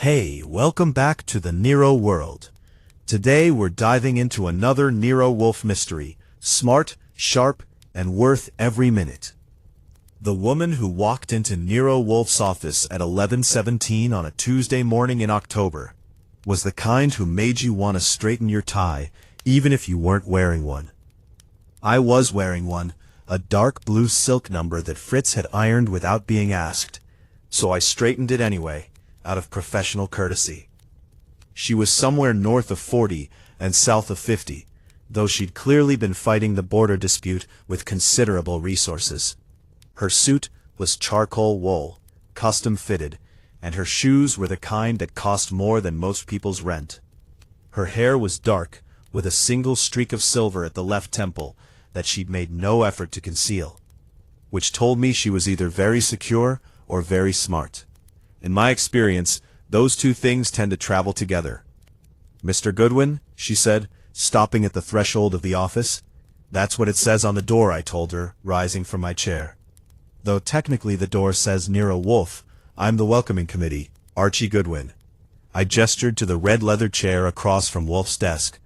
Hey, welcome back to the Nero world. Today we're diving into another Nero Wolfe mystery, smart, sharp, and worth every minute. The woman who walked into Nero Wolfe's office at 11:17 on a Tuesday morning in October was the kind who made you want to straighten your tie, even if you weren't wearing one. I was wearing one, a dark blue silk number that Fritz had ironed without being asked, so I straightened it anyway, out of professional courtesy. She was somewhere north of 40 and south of 50, though she'd clearly been fighting the border dispute with considerable resources. Her suit was charcoal wool, custom-fitted, and her shoes were the kind that cost more than most people's rent. Her hair was dark, with a single streak of silver at the left temple that she'd made no effort to conceal, which told me she was either very secure or very smart. In my experience, those two things tend to travel together. "Mr. Goodwin," she said, stopping at the threshold of the office. "That's what it says on the door," I told her, rising from my chair. "Though technically the door says Nero Wolfe, I'm the welcoming committee, Archie Goodwin." I gestured to the red leather chair across from Wolfe's desk.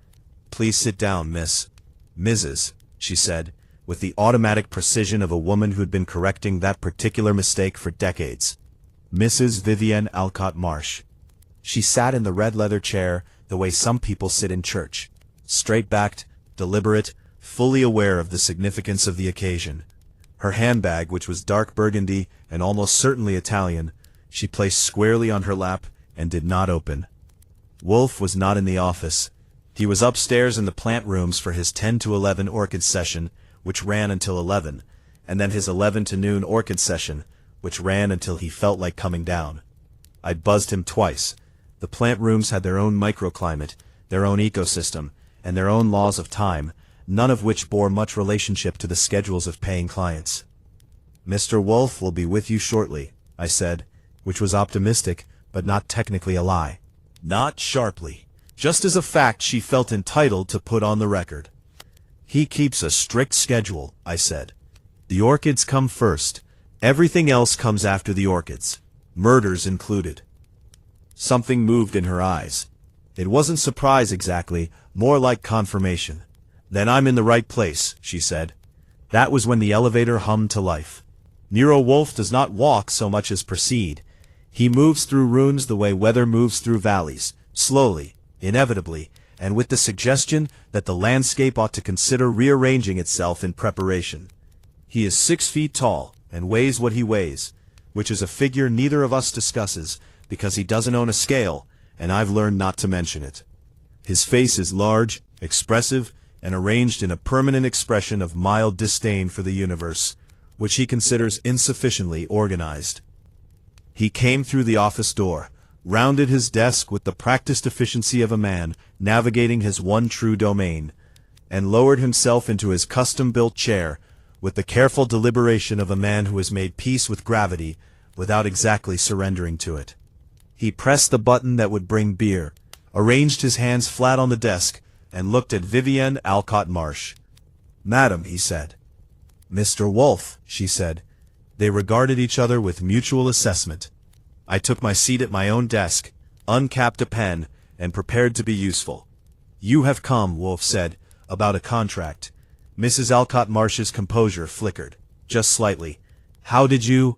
"Please sit down, Mrs., she said, with the automatic precision of a woman who'd been correcting that particular mistake for decades. Mrs. Vivienne Alcott Marsh. She sat in the red leather chair the way some people sit in church, straight-backed, deliberate, fully aware of the significance of the occasion. Her handbag, which was dark burgundy and almost certainly Italian, she placed squarely on her lap and did not open. Wolfe was not in the office. He was upstairs in the plant rooms for his 10 to 11 orchid session, which ran until 11, and then his 11 to noon orchid session, which ran until he felt like coming down. I'd buzzed him twice. The plant rooms had their own microclimate, their own ecosystem, and their own laws of time, none of which bore much relationship to the schedules of paying clients. "Mr. Wolfe will be with you shortly," I said, which was optimistic, but not technically a lie. Not sharply. Just as a fact she felt entitled to put on the record. "He keeps a strict schedule," I said. "The orchids come first. Everything else comes after the orchids, murders included." Something moved in her eyes. It wasn't surprise exactly, more like confirmation. "Then I'm in the right place," she said. That was when the elevator hummed to life. Nero Wolfe does not walk so much as proceed. He moves through ruins the way weather moves through valleys, slowly, inevitably, and with the suggestion that the landscape ought to consider rearranging itself in preparation. He is 6 feet tall, and weighs what he weighs, which is a figure neither of us discusses, because he doesn't own a scale, and I've learned not to mention it. His face is large, expressive, and arranged in a permanent expression of mild disdain for the universe, which he considers insufficiently organized. He came through the office door, rounded his desk with the practiced efficiency of a man navigating his one true domain, and lowered himself into his custom-built chair with the careful deliberation of a man who has made peace with gravity without exactly surrendering to it. He pressed the button that would bring beer, arranged his hands flat on the desk, and looked at Vivienne Alcott Marsh. "Madam," he said. "Mr. Wolfe," she said. They regarded each other with mutual assessment. I took my seat at my own desk, uncapped a pen, and prepared to be useful. "You have come," Wolfe said, "about a contract." Mrs. Alcott Marsh's composure flickered, just slightly. "How did you—"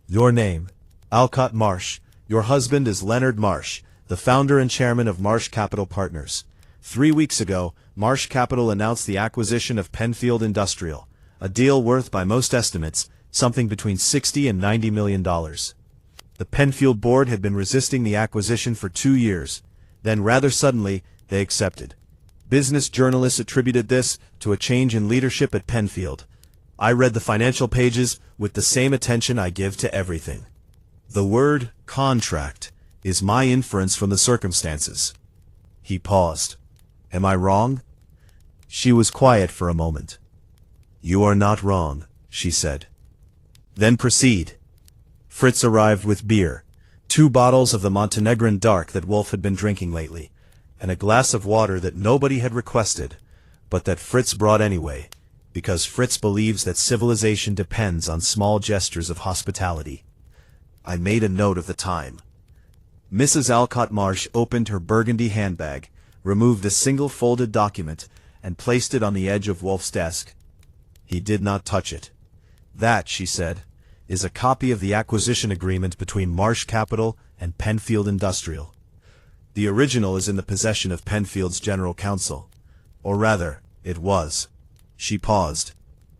"Your name." "Alcott Marsh. Your husband is Leonard Marsh, the founder and chairman of Marsh Capital Partners. 3 weeks ago, Marsh Capital announced the acquisition of Penfield Industrial, a deal worth, by most estimates, something between $60 and $90 million. The Penfield board had been resisting the acquisition for 2 years. Then, rather suddenly, they accepted. Business journalists attributed this to a change in leadership at Penfield. I read the financial pages with the same attention I give to everything. The word contract is my inference from the circumstances." He paused. "Am I wrong?" She was quiet for a moment. "You are not wrong," she said. "Then proceed." Fritz arrived with beer, 2 bottles of the Montenegrin dark that Wolfe had been drinking lately, and a glass of water that nobody had requested, but that Fritz brought anyway, because Fritz believes that civilization depends on small gestures of hospitality. I made a note of the time. Mrs. Alcott Marsh opened her burgundy handbag, removed a single folded document, and placed it on the edge of Wolfe's desk. He did not touch it. That, she said, is a copy of the acquisition agreement between Marsh Capital and Penfield Industrial. The original is in the possession of Penfield's general counsel. Or rather, it was. She paused.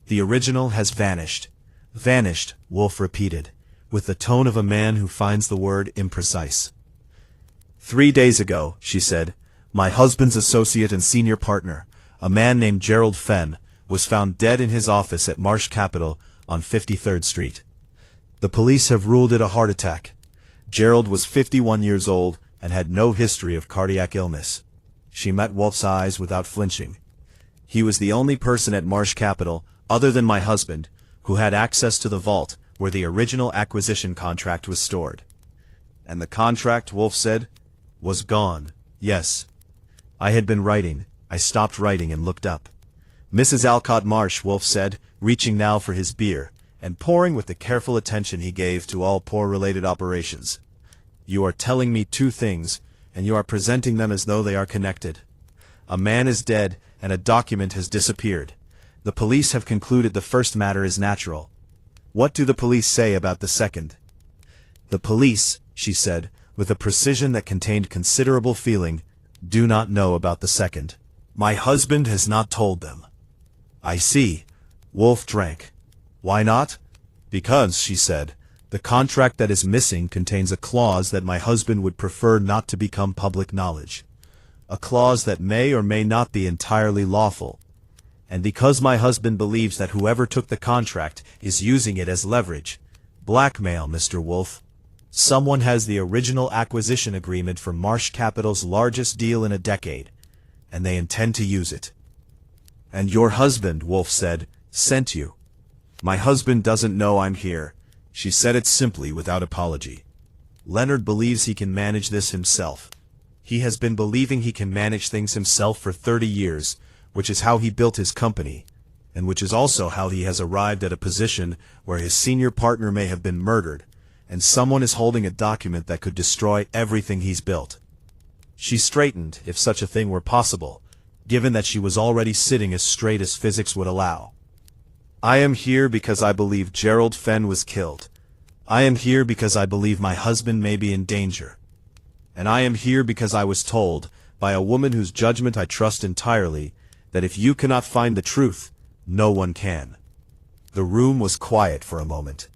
The original has vanished. Vanished, Wolfe repeated, with the tone of a man who finds the word imprecise. 3 days ago, she said, my husband's associate and senior partner, a man named Gerald Fenn, was found dead in his office at Marsh Capital on 53rd Street. The police have ruled it a heart attack. Gerald was 51 years old and had no history of cardiac illness. She met Wolfe's eyes without flinching. He was the only person at Marsh Capital, other than my husband, who had access to the vault where the original acquisition contract was stored. And the contract, Wolfe said, was gone. Yes. I had been writing. I stopped writing and looked up. Mrs. Alcott Marsh, Wolfe said, reaching now for his beer, and pouring with the careful attention he gave to all poor-related operations. You are telling me two things, and you are presenting them as though they are connected. A man is dead, and a document has disappeared. The police have concluded the first matter is natural. What do the police say about the second? The police, she said, with a precision that contained considerable feeling, do not know about the second. My husband has not told them. I see. Wolfe drank. Why not? Because, she said, the contract that is missing contains a clause that my husband would prefer not to become public knowledge. A clause that may or may not be entirely lawful. And because my husband believes that whoever took the contract is using it as leverage, blackmail, Mr. Wolfe. Someone has the original acquisition agreement for Marsh Capital's largest deal in a decade, and they intend to use it. And your husband, Wolfe said, sent you. My husband doesn't know I'm here. She said it simply without apology. Leonard believes he can manage this himself. He has been believing he can manage things himself for 30 years, which is how he built his company, and which is also how he has arrived at a position where his senior partner may have been murdered, and someone is holding a document that could destroy everything he's built. She straightened, if such a thing were possible, given that she was already sitting as straight as physics would allow. I am here because I believe Gerald Fenn was killed. I am here because I believe my husband may be in danger. And I am here because I was told, by a woman whose judgment I trust entirely, that if you cannot find the truth, no one can. The room was quiet for a moment.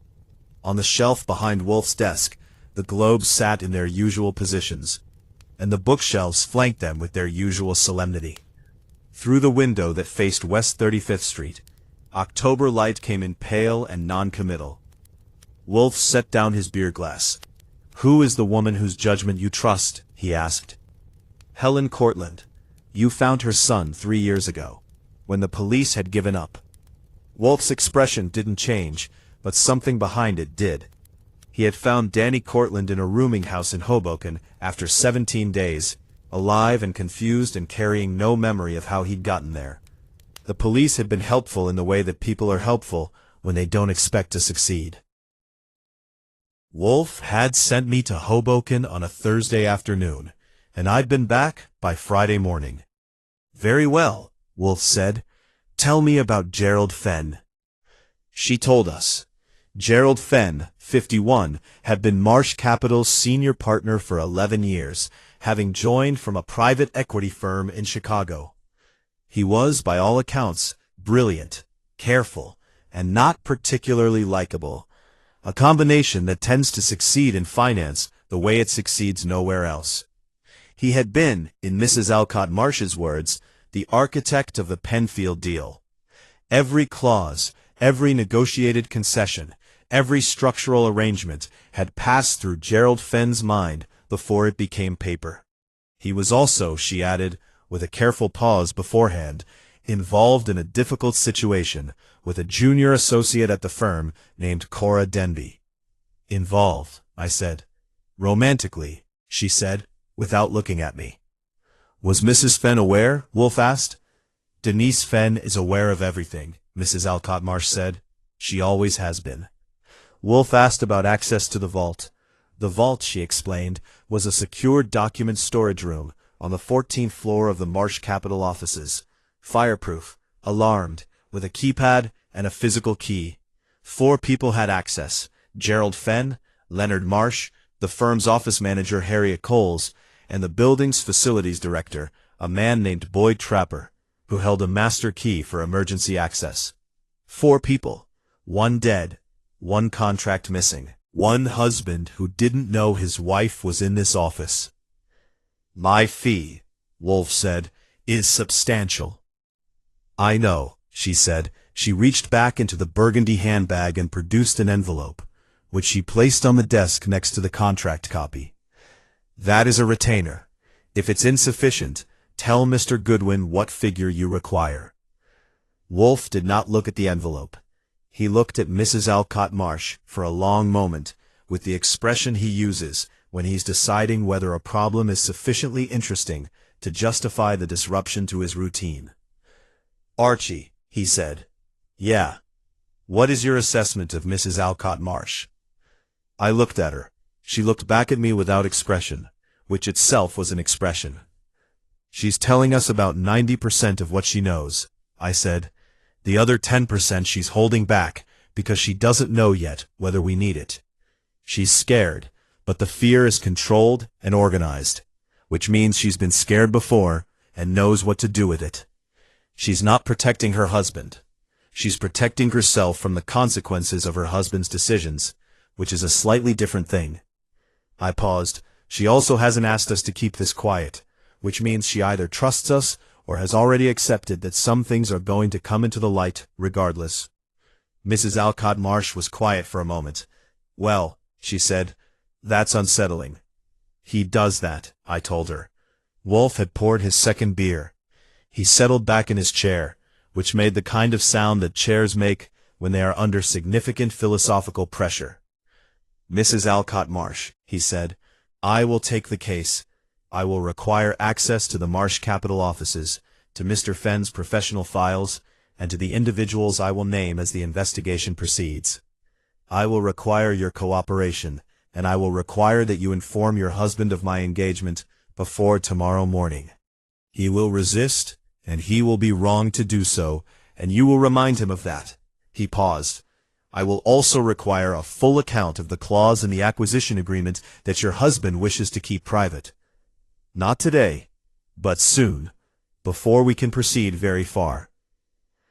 On the shelf behind Wolfe's desk, the globes sat in their usual positions, and the bookshelves flanked them with their usual solemnity. Through the window that faced West 35th Street, October light came in pale and non-committal. Wolfe set down his beer glass. Who is the woman whose judgment you trust? He asked. Helen Cortland. You found her son 3 years ago, when the police had given up. Wolfe's expression didn't change, but something behind it did. He had found Danny Cortland in a rooming house in Hoboken after 17 days, alive and confused and carrying no memory of how he'd gotten there. The police had been helpful in the way that people are helpful when they don't expect to succeed. Wolfe had sent me to Hoboken on a Thursday afternoon, and I'd been back by Friday morning. Very well, Wolfe said. Tell me about Gerald Fenn. She told us. Gerald Fenn, 51, had been Marsh Capital's senior partner for 11 years, having joined from a private equity firm in Chicago. He was, by all accounts, brilliant, careful, and not particularly likable, a combination that tends to succeed in finance the way it succeeds nowhere else. He had been, in Mrs. Alcott Marsh's words, the architect of the Penfield deal. Every clause, every negotiated concession, every structural arrangement had passed through Gerald Fenn's mind before it became paper. He was also, she added, with a careful pause beforehand, involved in a difficult situation with a junior associate at the firm named Cora Denby. Involved, I said. Romantically, she said, without looking at me. Was Mrs. Fenn aware? Wolfe asked. Denise Fenn is aware of everything, Mrs. Alcott Marsh said. She always has been. Wolfe asked about access to the vault. The vault, she explained, was a secure document storage room on the 14th floor of the Marsh Capital offices. Fireproof, alarmed, with a keypad and a physical key. 4 people had access: Gerald Fenn, Leonard Marsh, the firm's office manager Harriet Coles, and the building's facilities director, a man named Boyd Trapper, who held a master key for emergency access. 4 people. 1 dead, 1 contract missing, 1 husband who didn't know his wife was in this office. "My fee," Wolfe said, "is substantial." "I know," she said. She reached back into the burgundy handbag and produced an envelope, which she placed on the desk next to the contract copy. "That is a retainer. If it's insufficient, tell Mr. Goodwin what figure you require." Wolfe did not look at the envelope. He looked at Mrs. Alcott Marsh for a long moment, with the expression he uses when he's deciding whether a problem is sufficiently interesting to justify the disruption to his routine. "Archie," he said. "Yeah. What is your assessment of Mrs. Alcott Marsh?" I looked at her. She looked back at me without expression, which itself was an expression. "She's telling us about 90% of what she knows," I said. "The other 10% she's holding back because she doesn't know yet whether we need it. She's scared, but the fear is controlled and organized, which means she's been scared before and knows what to do with it. She's not protecting her husband. She's protecting herself from the consequences of her husband's decisions, which is a slightly different thing." I paused. "She also hasn't asked us to keep this quiet, which means she either trusts us or has already accepted that some things are going to come into the light regardless." Mrs. Alcott Marsh was quiet for a moment. "Well," she said, "that's unsettling." "He does that," I told her. Wolfe had poured his second beer. He settled back in his chair, which made the kind of sound that chairs make when they are under significant philosophical pressure. "Mrs. Alcott Marsh," he said, "I will take the case. I will require access to the Marsh Capital offices, to Mr. Fenn's professional files, and to the individuals I will name as the investigation proceeds. I will require your cooperation, and I will require that you inform your husband of my engagement before tomorrow morning. He will resist, and he will be wrong to do so, and you will remind him of that." He paused. "I will also require a full account of the clause in the acquisition agreement that your husband wishes to keep private. Not today, but soon, before we can proceed very far."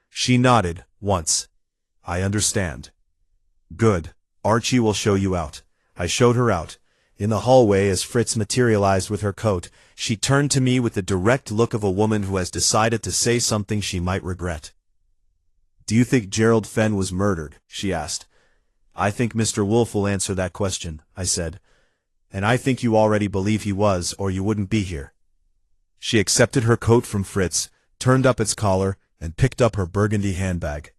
She nodded once. "I understand." "Good. Archie will show you out." I showed her out. In the hallway, as Fritz materialized with her coat, she turned to me with the direct look of a woman who has decided to say something she might regret. "Do you think Gerald Fenn was murdered?" she asked. "I think Mr. Wolfe will answer that question," I said. "And I think you already believe he was, or you wouldn't be here." She accepted her coat from Fritz, turned up its collar, and picked up her burgundy handbag.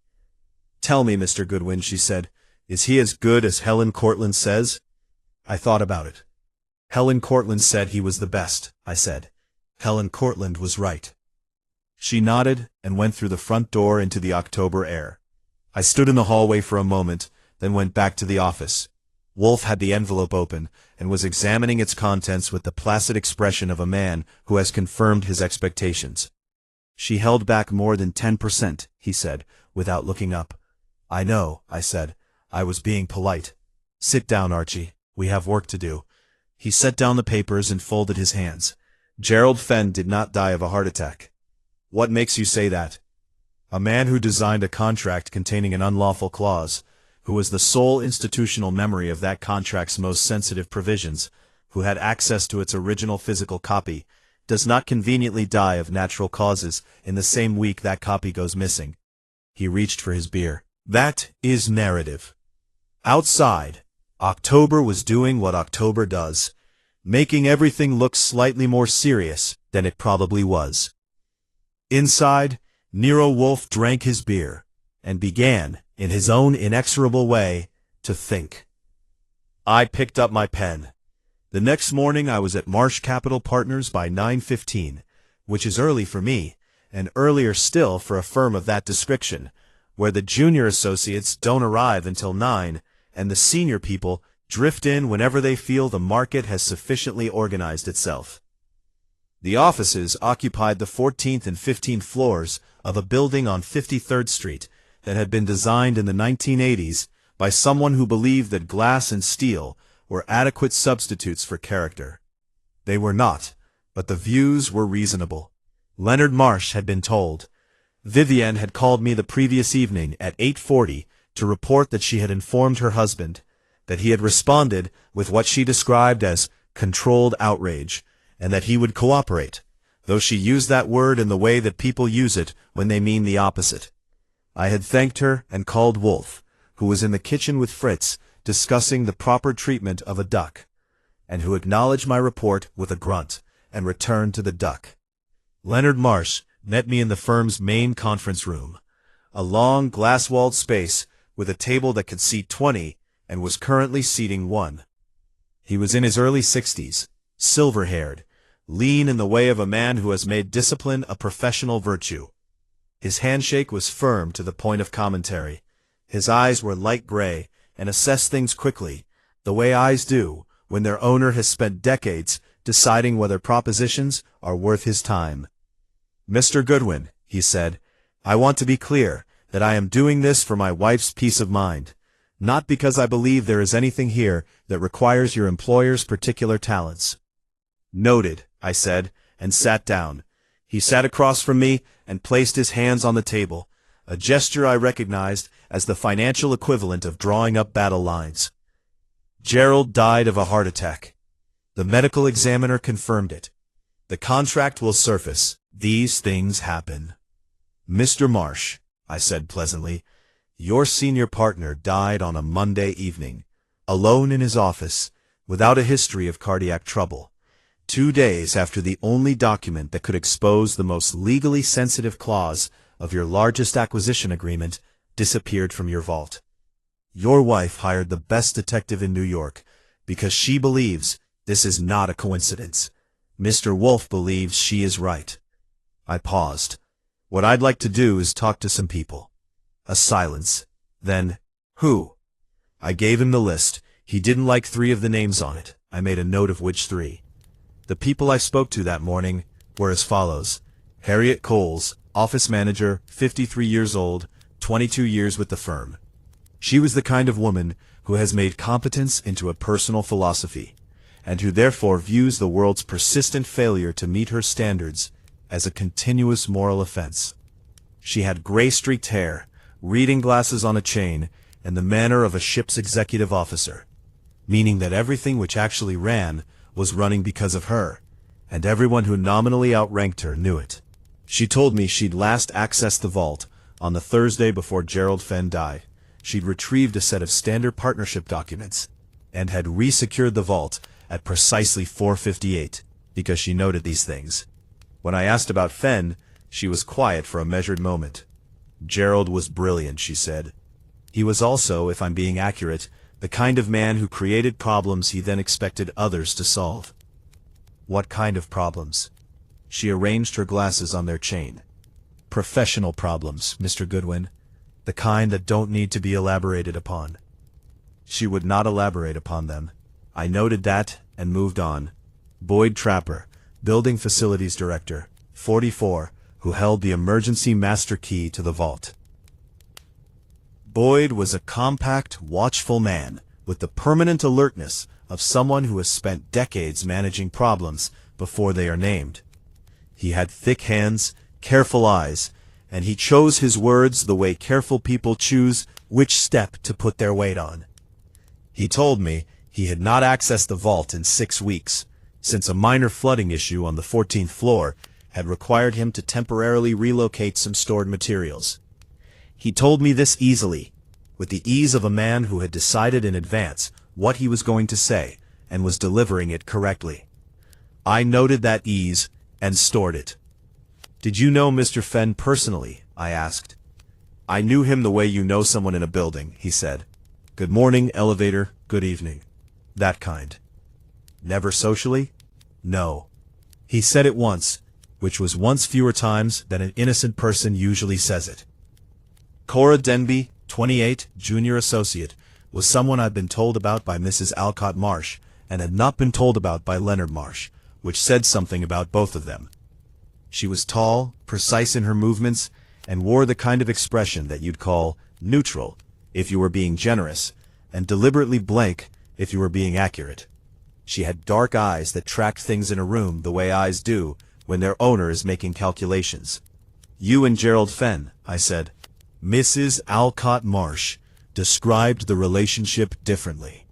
"Tell me, Mr. Goodwin," she said, "is he as good as Helen Cortlandt says?" I thought about it. "Helen Cortlandt said he was the best," I said. "Helen Cortlandt was right." She nodded and went through the front door into the October air. I stood in the hallway for a moment, then went back to the office. Wolfe had the envelope open and was examining its contents with the placid expression of a man who has confirmed his expectations. "She held back more than 10%, he said, without looking up. "I know," I said. I was being polite. "Sit down, Archie. We have work to do." He set down the papers and folded his hands. "Gerald Fenn did not die of a heart attack." "What makes you say that?" "A man who designed a contract containing an unlawful clause, who was the sole institutional memory of that contract's most sensitive provisions, who had access to its original physical copy, does not conveniently die of natural causes in the same week that copy goes missing." He reached for his beer. "That is narrative." Outside, October was doing what October does, making everything look slightly more serious than it probably was. Inside, Nero Wolfe drank his beer and began, in his own inexorable way, to think. I picked up my pen. The next morning I was at Marsh Capital Partners by 9:15, which is early for me, and earlier still for a firm of that description, where the junior associates don't arrive until 9, and the senior people drift in whenever they feel the market has sufficiently organized itself. The offices occupied the 14th and 15th floors of a building on 53rd Street that had been designed in the 1980s by someone who believed that glass and steel were adequate substitutes for character. They were not, but the views were reasonable. Leonard Marsh had been told. Vivienne had called me the previous evening at 8:40 to report that she had informed her husband that he had responded with what she described as controlled outrage, and that he would cooperate, though she used that word in the way that people use it when they mean the opposite. I had thanked her and called Wolfe, who was in the kitchen with Fritz, discussing the proper treatment of a duck, and who acknowledged my report with a grunt and returned to the duck. Leonard Marsh met me in the firm's main conference room, a long glass-walled space with a table that could seat 20 and was currently seating 1. He was in his early 60s, silver-haired, lean in the way of a man who has made discipline a professional virtue. His handshake was firm to the point of commentary. His eyes were light gray and assessed things quickly, the way eyes do when their owner has spent decades deciding whether propositions are worth his time. "Mr. Goodwin," he said, "I want to be clear that I am doing this for my wife's peace of mind, not because I believe there is anything here that requires your employer's particular talents." "Noted," I said, and sat down. He sat across from me and placed his hands on the table, a gesture I recognized as the financial equivalent of drawing up battle lines. "Gerald died of a heart attack. The medical examiner confirmed it. The contract will surface. These things happen." "Mr. Marsh," I said pleasantly, "your senior partner died on a Monday evening, alone in his office, without a history of cardiac trouble, 2 days after the only document that could expose the most legally sensitive clause of your largest acquisition agreement disappeared from your vault. Your wife hired the best detective in New York because she believes this is not a coincidence. Mr. Wolfe believes she is right." I paused. "What I'd like to do is talk to some people." A silence. Then, "Who?" I gave him the list. He didn't like 3 of the names on it. I made a note of which 3. The people I spoke to that morning were as follows: Harriet Coles, office manager, 53 years old, 22 years with the firm. She was the kind of woman who has made competence into a personal philosophy, and who therefore views the world's persistent failure to meet her standards as a continuous moral offense. She had gray-streaked hair, reading glasses on a chain, and the manner of a ship's executive officer, meaning that everything which actually ran was running because of her, and everyone who nominally outranked her knew it. She told me she'd last accessed the vault on the Thursday before Gerald Fenn died. She'd retrieved a set of standard partnership documents, and had resecured the vault at precisely 4:58, because she noted these things. When I asked about Fenn, she was quiet for a measured moment. "Gerald was brilliant," she said. "He was also, if I'm being accurate, the kind of man who created problems he then expected others to solve." "What kind of problems?" She arranged her glasses on their chain. "Professional problems, Mr. Goodwin. The kind that don't need to be elaborated upon." She would not elaborate upon them. I noted that and moved on. Boyd Trapper, Building Facilities Director, 44, who held the emergency master key to the vault. Boyd was a compact, watchful man, with the permanent alertness of someone who has spent decades managing problems before they are named. He had thick hands, careful eyes, and he chose his words the way careful people choose which step to put their weight on. He told me he had not accessed the vault in 6 weeks, since a minor flooding issue on the 14th floor had required him to temporarily relocate some stored materials. He told me this easily, with the ease of a man who had decided in advance what he was going to say and was delivering it correctly. I noted that ease and stored it. "Did you know Mr. Fenn personally?" I asked. "I knew him the way you know someone in a building," he said. "Good morning, elevator, good evening. That kind." "Never socially?" "No." He said it once, which was once fewer times than an innocent person usually says it. Cora Denby, 28, junior associate, was someone I'd been told about by Mrs. Alcott Marsh, and had not been told about by Leonard Marsh, which said something about both of them. She was tall, precise in her movements, and wore the kind of expression that you'd call neutral if you were being generous, and deliberately blank if you were being accurate. She had dark eyes that tracked things in a room the way eyes do when their owner is making calculations. "You and Gerald Fenn," I said. Mrs. Alcott Marsh described the relationship differently.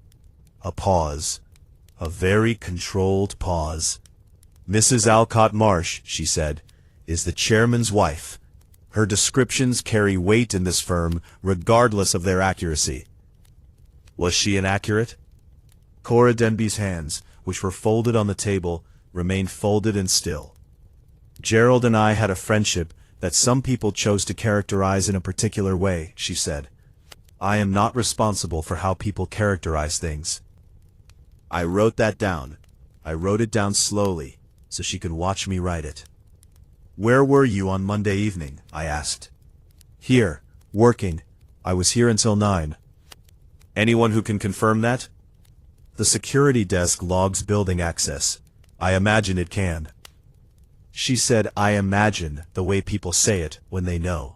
A pause. A very controlled pause. "Mrs. Alcott Marsh," she said, "is the chairman's wife. Her descriptions carry weight in this firm, regardless of their accuracy." Was she inaccurate? Cora Denby's hands, which were folded on the table, remained folded and still. "Gerald and I had a friendship that some people chose to characterize in a particular way," she said. "I am not responsible for how people characterize things." I wrote that down. I wrote it down slowly, so she could watch me write it. "Where were you on Monday evening?" I asked. "Here, working. I was here until 9. "Anyone who can confirm that?" "The security desk logs building access. I imagine it can." She said "I imagine" the way people say it when they know.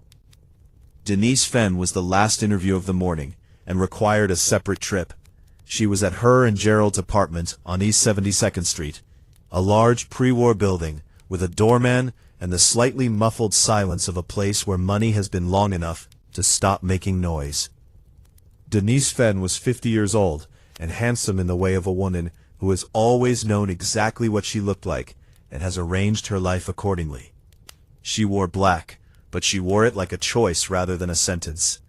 Denise Fenn was the last interview of the morning, and required a separate trip. She was at her and Gerald's apartment on East 72nd Street, a large pre-war building with a doorman and the slightly muffled silence of a place where money has been long enough to stop making noise. Denise Fenn was 50 years old and handsome in the way of a woman who has always known exactly what she looked like and has arranged her life accordingly. She wore black, but she wore it like a choice rather than a sentence.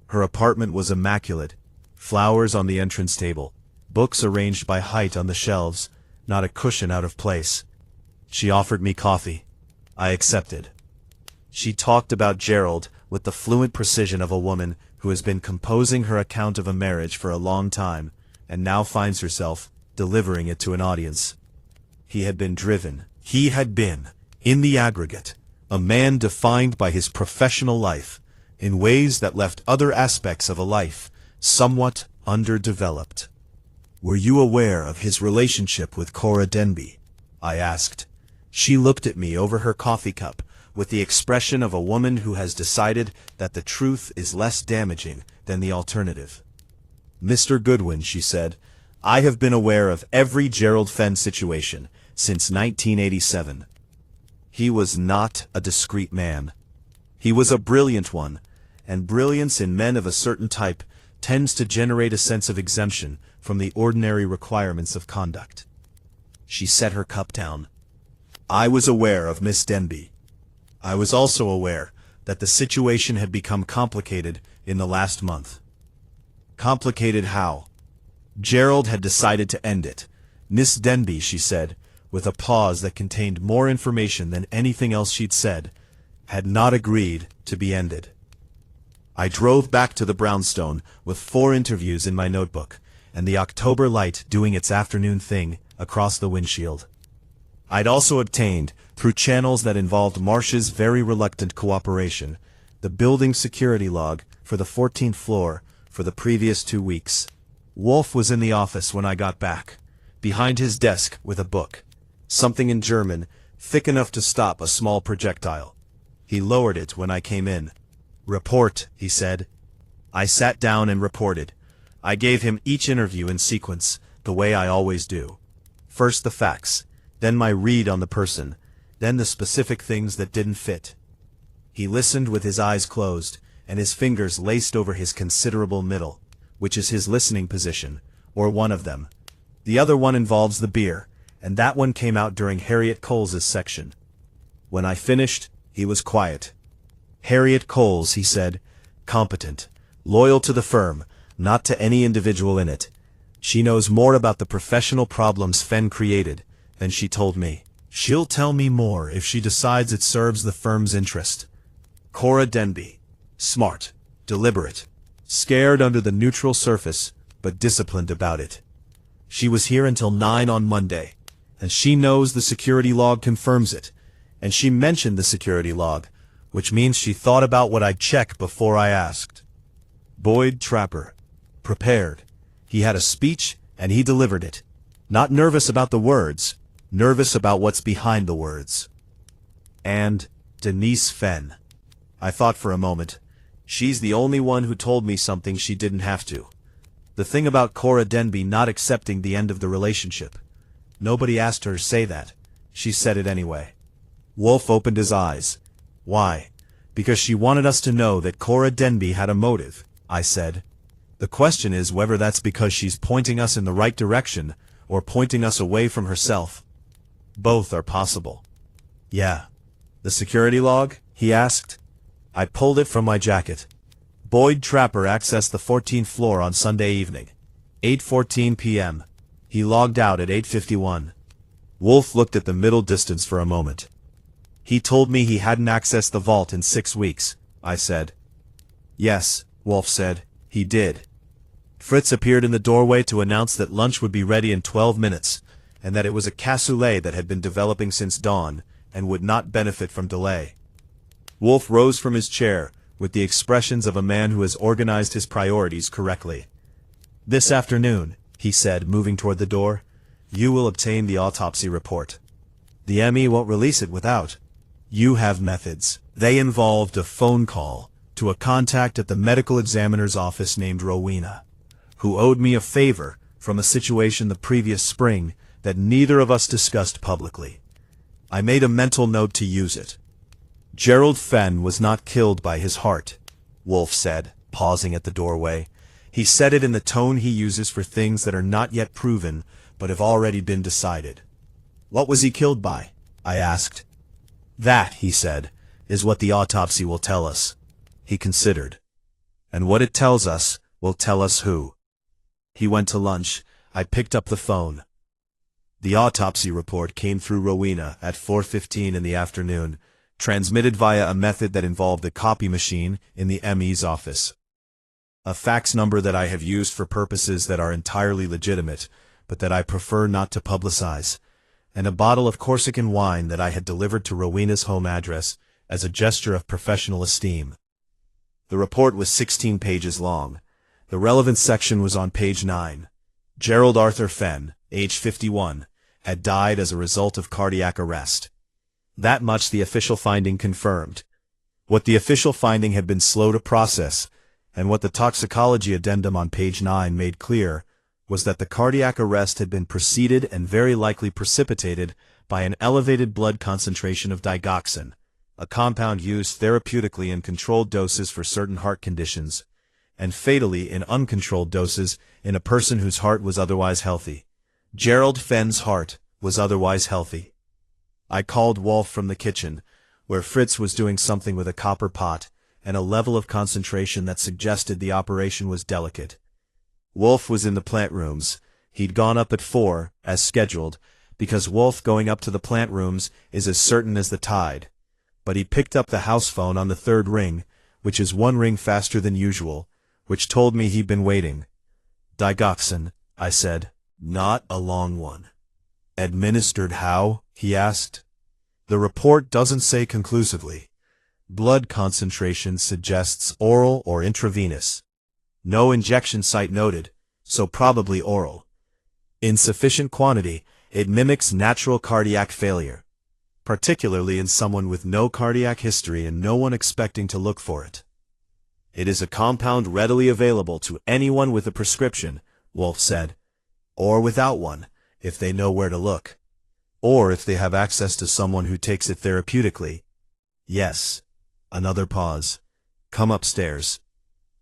Her apartment was immaculate. Flowers on the entrance table, books arranged by height on the shelves, not a cushion out of place. She offered me coffee. I accepted. She talked about Gerald with the fluent precision of a woman who has been composing her account of a marriage for a long time, and now finds herself delivering it to an audience. He had been driven. He had been, in the aggregate, a man defined by his professional life in ways that left other aspects of a life somewhat underdeveloped. "Were you aware of his relationship with Cora Denby?" I asked. She looked at me over her coffee cup with the expression of a woman who has decided that the truth is less damaging than the alternative. "Mr. Goodwin," she said, "I have been aware of every Gerald Fenn situation since 1987. He was not a discreet man. He was a brilliant one, and brilliance in men of a certain type tends to generate a sense of exemption from the ordinary requirements of conduct." She set her cup down. "I was aware of Miss Denby. I was also aware that the situation had become complicated in the last month." "Complicated how?" "Gerald had decided to end it. Miss Denby," she said, with a pause that contained more information than anything else she'd said, "had not agreed to be ended." I drove back to the brownstone with 4 interviews in my notebook, and the October light doing its afternoon thing across the windshield. I'd also obtained, through channels that involved Marsh's very reluctant cooperation, the building security log for the 14th floor for the previous 2 weeks. Wolfe was in the office when I got back, behind his desk with a book, something in German, thick enough to stop a small projectile. He lowered it when I came in. "Report," he said. I sat down and reported. I gave him each interview in sequence, the way I always do. First the facts, then my read on the person, then the specific things that didn't fit. He listened with his eyes closed, and his fingers laced over his considerable middle, which is his listening position, or one of them. The other one involves the beer, and that one came out during Harriet Coles's section. When I finished, he was quiet. "Harriet Coles," he said, "competent, loyal to the firm, not to any individual in it. She knows more about the professional problems Fenn created than she told me. She'll tell me more if she decides it serves the firm's interest. Cora Denby, smart, deliberate, scared under the neutral surface, but disciplined about it. She was here until 9 on Monday, and she knows the security log confirms it, and she mentioned the security log, which means she thought about what I'd check before I asked. Boyd Trapper. prepared. He had a speech, and he delivered it. Not nervous about the words, nervous about what's behind the words. And Denise Fenn. I thought for a moment. She's the only one who told me something she didn't have to. The thing about Cora Denby not accepting the end of the relationship. Nobody asked her to say that. She said it anyway. Wolfe opened his eyes. Why? Because she wanted us to know that Cora Denby had a motive, I said. The question is whether that's because she's pointing us in the right direction or pointing us away from herself. Both are possible. Yeah. The security log? He asked. I pulled it from my jacket. Boyd Trapper accessed the 14th floor on Sunday evening. 8:14 p.m. He logged out at 8:51. Wolfe looked at the middle distance for a moment. He told me he hadn't accessed the vault in 6 weeks, I said. Yes, Wolfe said, he did. Fritz appeared in the doorway to announce that lunch would be ready in 12 minutes, and that it was a cassoulet that had been developing since dawn, and would not benefit from delay. Wolfe rose from his chair, with the expressions of a man who has organized his priorities correctly. This afternoon, he said, moving toward the door, you will obtain the autopsy report. The ME won't release it without. You have methods. They involved a phone call to a contact at the medical examiner's office named Rowena, who owed me a favor from a situation the previous spring that neither of us discussed publicly. I made a mental note to use it. Gerald Fenn was not killed by his heart, Wolfe said, pausing at the doorway. He said it in the tone he uses for things that are not yet proven, but have already been decided. What was he killed by? I asked. That, he said, is what the autopsy will tell us. He considered. And what it tells us will tell us who. He went to lunch. I picked up the phone. The autopsy report came through Rowena at 4:15 in the afternoon, transmitted via a method that involved a copy machine in the ME's office. A fax number that I have used for purposes that are entirely legitimate, but that I prefer not to publicize, and a bottle of Corsican wine that I had delivered to Rowena's home address as a gesture of professional esteem. The report was 16 pages long. The relevant section was on page 9. Gerald Arthur Fenn, age 51, had died as a result of cardiac arrest. That much the official finding confirmed. What the official finding had been slow to process, and what the toxicology addendum on page 9 made clear, was that the cardiac arrest had been preceded and very likely precipitated by an elevated blood concentration of digoxin, a compound used therapeutically in controlled doses for certain heart conditions, and fatally in uncontrolled doses in a person whose heart was otherwise healthy. Gerald Fenn's heart was otherwise healthy. I called Wolfe from the kitchen, where Fritz was doing something with a copper pot, and a level of concentration that suggested the operation was delicate. Wolfe was in the plant rooms. He'd gone up at 4, as scheduled, because Wolfe going up to the plant rooms is as certain as the tide. But he picked up the house phone on the 3rd ring, which is 1 ring faster than usual, which told me he'd been waiting. Digoxin, I said. Not a long one. Administered how? He asked. The report doesn't say conclusively. Blood concentration suggests oral or intravenous. No injection site noted, so probably oral. In sufficient quantity, it mimics natural cardiac failure, particularly in someone with no cardiac history and no one expecting to look for it. It is a compound readily available to anyone with a prescription, Wolfe said, or without one, if they know where to look, or if they have access to someone who takes it therapeutically. Yes. Another pause. Come upstairs.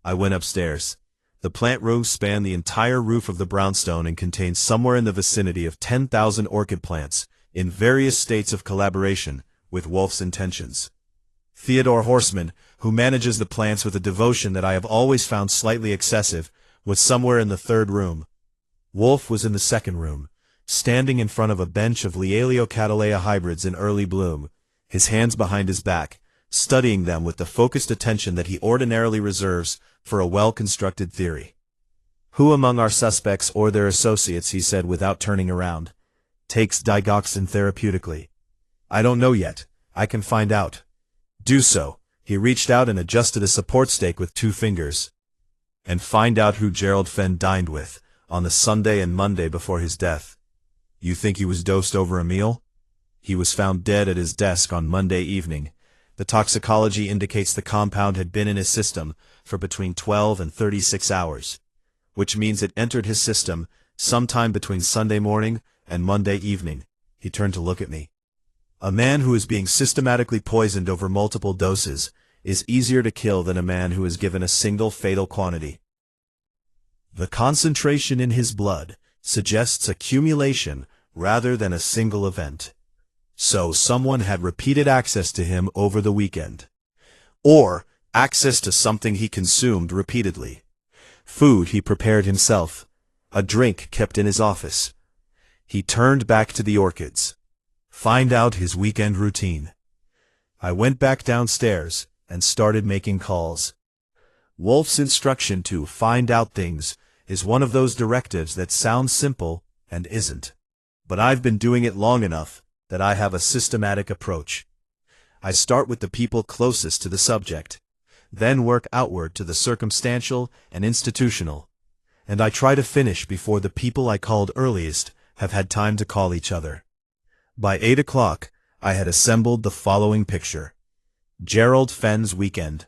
I went upstairs. The plant room spanned the entire roof of the brownstone and contained somewhere in the vicinity of 10,000 orchid plants, in various states of collaboration with Wolfe's intentions. Theodore Horseman, who manages the plants with a devotion that I have always found slightly excessive, was somewhere in the 3rd room. Wolfe was in the 2nd room, standing in front of a bench of Lealio-Cattleya hybrids in early bloom, his hands behind his back, studying them with the focused attention that he ordinarily reserves for a well-constructed theory. Who among our suspects or their associates, he said without turning around, takes digoxin therapeutically? I don't know yet. I can find out. Do so. He reached out and adjusted a support stake with 2 fingers. and find out who Gerald Fenn dined with on the Sunday and Monday before his death. You think he was dosed over a meal? He was found dead at his desk on Monday evening. The toxicology indicates the compound had been in his system for between 12 and 36 hours, which means it entered his system sometime between Sunday morning and Monday evening. He turned to look at me. A man who is being systematically poisoned over multiple doses is easier to kill than a man who is given a single fatal quantity. The concentration in his blood suggests accumulation rather than a single event. So someone had repeated access to him over the weekend. Or access to something he consumed repeatedly. Food he prepared himself. A drink kept in his office. He turned back to the orchids. Find out his weekend routine. I went back downstairs and started making calls. Wolfe's instruction to find out things is one of those directives that sounds simple and isn't. But I've been doing it long enough that I have a systematic approach. I start with the people closest to the subject, then work outward to the circumstantial and institutional, and I try to finish before the people I called earliest have had time to call each other. By 8 o'clock, I had assembled the following picture. Gerald Fenn's weekend.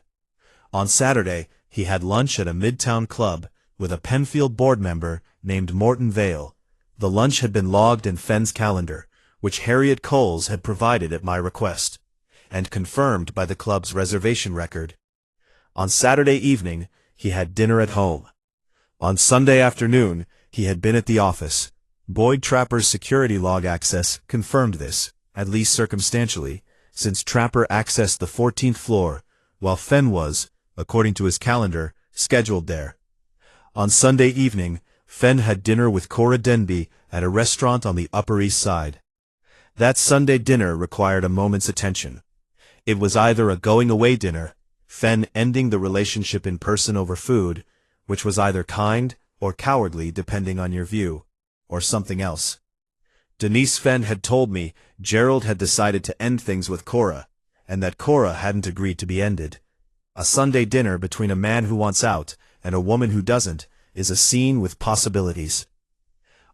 On Saturday, he had lunch at a Midtown club with a Penfield board member named Morton Vale. The lunch had been logged in Fenn's calendar, which Harriet Coles had provided at my request, and confirmed by the club's reservation record. On Saturday evening, he had dinner at home. On Sunday afternoon, he had been at the office. Boyd Trapper's security log access confirmed this, at least circumstantially, since Trapper accessed the 14th floor, while Fenn was, according to his calendar, scheduled there. On Sunday evening, Fenn had dinner with Cora Denby at a restaurant on the Upper East Side. That Sunday dinner required a moment's attention. It was either a going-away dinner, Fenn ending the relationship in person over food, which was either kind or cowardly depending on your view, or something else. Denise Fenn had told me Gerald had decided to end things with Cora, and that Cora hadn't agreed to be ended. A Sunday dinner between a man who wants out and a woman who doesn't is a scene with possibilities.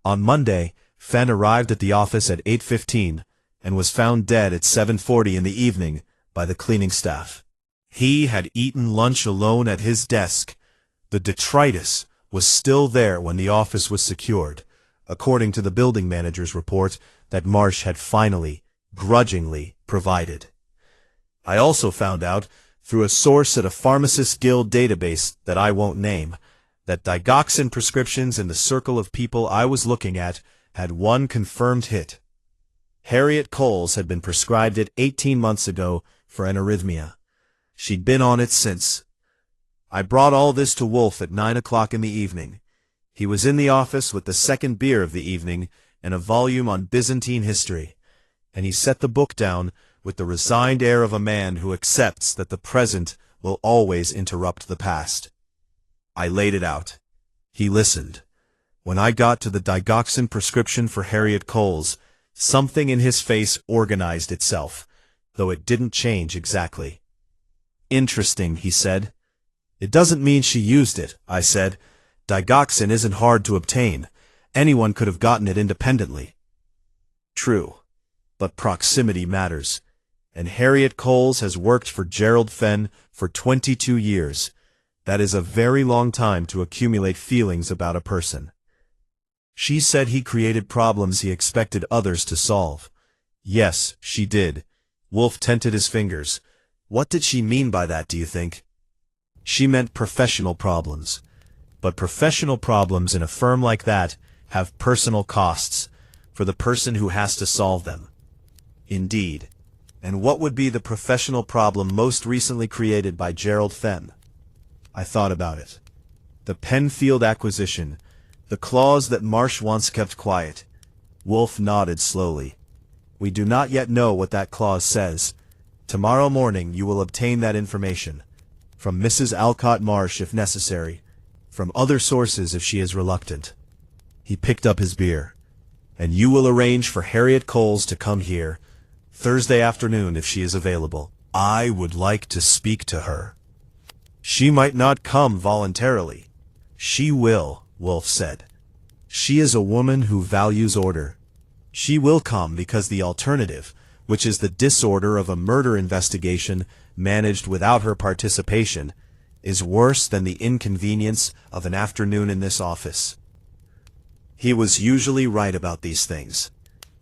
On Monday, Fenn arrived at the office at 8:15 and was found dead at 7:40 in the evening by the cleaning staff. He had eaten lunch alone at his desk. The detritus was still there when the office was secured, according to the building manager's report that Marsh had finally, grudgingly, provided. I also found out, through a source at a Pharmacists Guild database that I won't name, that digoxin prescriptions in the circle of people I was looking at had one confirmed hit. Harriet Coles had been prescribed it 18 months ago for an arrhythmia. She'd been on it since. I brought all this to Wolfe at 9 o'clock in the evening. He was in the office with the second beer of the evening and a volume on Byzantine history, and he set the book down with the resigned air of a man who accepts that the present will always interrupt the past. I laid it out. He listened. When I got to the digoxin prescription for Harriet Coles, something in his face organized itself, though it didn't change exactly. Interesting, he said. It doesn't mean she used it, I said. Digoxin isn't hard to obtain. Anyone could have gotten it independently. True, but proximity matters, and Harriet Coles has worked for Gerald Fenn for 22 years. That is a very long time to accumulate feelings about a person. She said he created problems he expected others to solve. Yes, she did. Wolfe tented his fingers. What did she mean by that, do you think? She meant professional problems. But professional problems in a firm like that have personal costs for the person who has to solve them. Indeed. And what would be the professional problem most recently created by Gerald Fenn? I thought about it. The Penfield acquisition, the clause that Marsh once kept quiet. Wolfe nodded slowly. We do not yet know what that clause says. Tomorrow morning you will obtain that information. From Mrs. Alcott Marsh if necessary. From other sources if she is reluctant. He picked up his beer. And you will arrange for Harriet Coles to come here Thursday afternoon if she is available. I would like to speak to her. She might not come voluntarily, She will, Wolfe said. She is a woman who values order. She will come because the alternative, which is the disorder of a murder investigation managed without her participation, is worse than the inconvenience of an afternoon in this office. He was usually right about these things.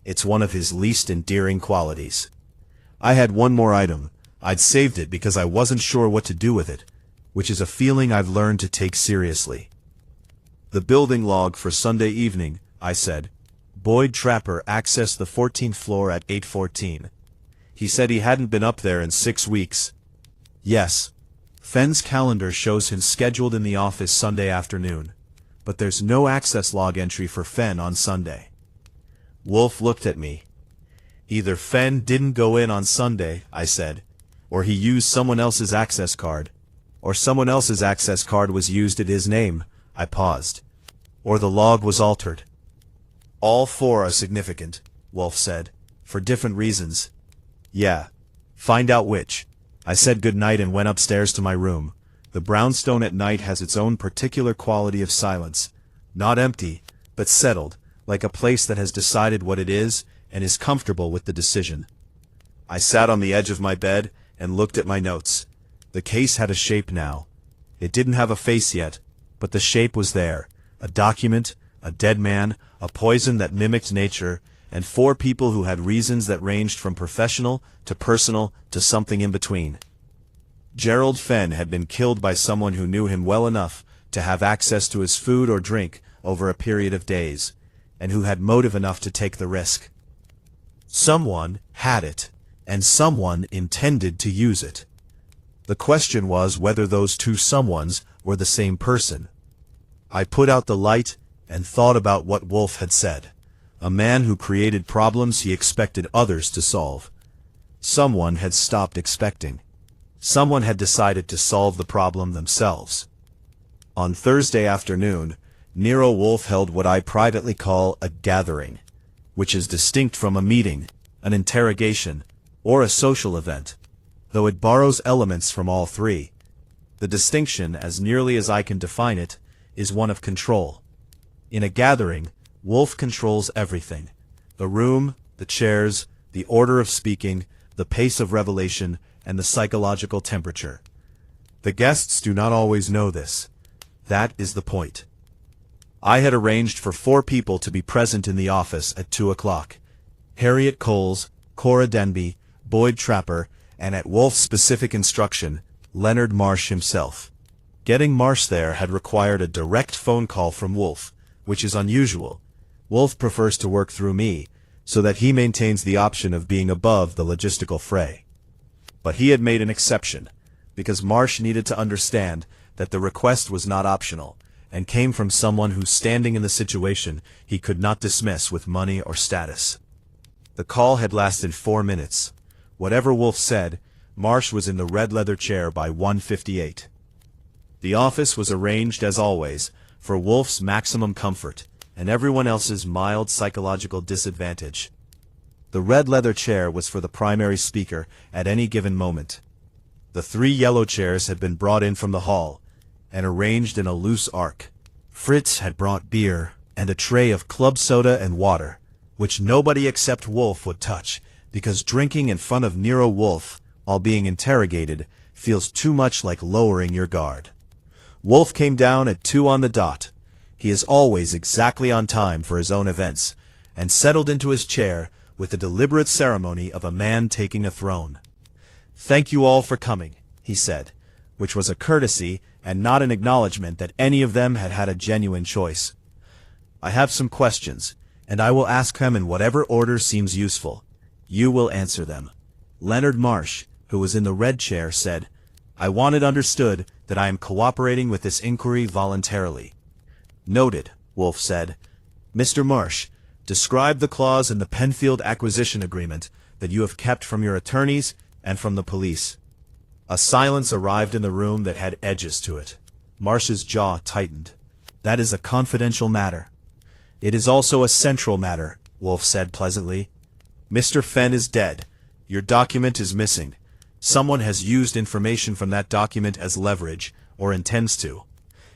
It's one of his least endearing qualities. I had one more item. I'd saved it because I wasn't sure what to do with it, which is a feeling I've learned to take seriously. The building log for Sunday evening, I said. Boyd Trapper accessed the 14th floor at 8:14. He said he hadn't been up there in 6 weeks. Yes. Fenn's calendar shows him scheduled in the office Sunday afternoon, but there's no access log entry for Fenn on Sunday. Wolfe looked at me. Either Fenn didn't go in on Sunday, I said, or he used someone else's access card, or someone else's access card was used at his name. I paused. Or the log was altered. All four are significant, Wolfe said, for different reasons. Yeah. Find out which. I said goodnight and went upstairs to my room. The brownstone at night has its own particular quality of silence. Not empty, but settled, like a place that has decided what it is and is comfortable with the decision. I sat on the edge of my bed and looked at my notes. The case had a shape now. It didn't have a face yet, but the shape was there. A document, a dead man, a poison that mimicked nature, and 4 people who had reasons that ranged from professional to personal to something in between. Gerald Fenn had been killed by someone who knew him well enough to have access to his food or drink over a period of days, and who had motive enough to take the risk. Someone had it, and someone intended to use it. The question was whether those 2 someones were the same person. I put out the light and thought about what Wolfe had said. A man who created problems he expected others to solve. Someone had stopped expecting. Someone had decided to solve the problem themselves. On Thursday afternoon, Nero Wolfe held what I privately call a gathering, which is distinct from a meeting, an interrogation, or a social event, though it borrows elements from all 3. The distinction, as nearly as I can define it, is one of control. In a gathering, Wolfe controls everything: the room, the chairs, the order of speaking, the pace of revelation, and the psychological temperature. The guests do not always know this. That is the point. I had arranged for 4 people to be present in the office at 2 o'clock. Harriet Coles, Cora Denby, Boyd Trapper, and at Wolfe's specific instruction, Leonard Marsh himself. Getting Marsh there had required a direct phone call from Wolfe, which is unusual. Wolfe prefers to work through me, so that he maintains the option of being above the logistical fray. But he had made an exception, because Marsh needed to understand that the request was not optional, and came from someone whose standing in the situation he could not dismiss with money or status. The call had lasted 4 minutes. Whatever Wolfe said, Marsh was in the red leather chair by 1:58. The office was arranged, as always, for Wolfe's maximum comfort, and everyone else's mild psychological disadvantage. The red leather chair was for the primary speaker at any given moment. The 3 yellow chairs had been brought in from the hall, and arranged in a loose arc. Fritz had brought beer, and a tray of club soda and water, which nobody except Wolfe would touch, because drinking in front of Nero Wolfe, while being interrogated, feels too much like lowering your guard. Wolfe came down at 2 on the dot. He is always exactly on time for his own events, and settled into his chair with the deliberate ceremony of a man taking a throne. "Thank you all for coming," he said, which was a courtesy and not an acknowledgment that any of them had had a genuine choice. "I have some questions, and I will ask them in whatever order seems useful. You will answer them." Leonard Marsh, who was in the red chair, said, "I want it understood that I am cooperating with this inquiry voluntarily." "Noted," Wolfe said. "Mr. Marsh, describe the clause in the Penfield acquisition agreement that you have kept from your attorneys and from the police." A silence arrived in the room that had edges to it. Marsh's jaw tightened. "That is a confidential matter." "It is also a central matter," Wolfe said pleasantly. "Mr. Fenn is dead. Your document is missing. Someone has used information from that document as leverage, or intends to.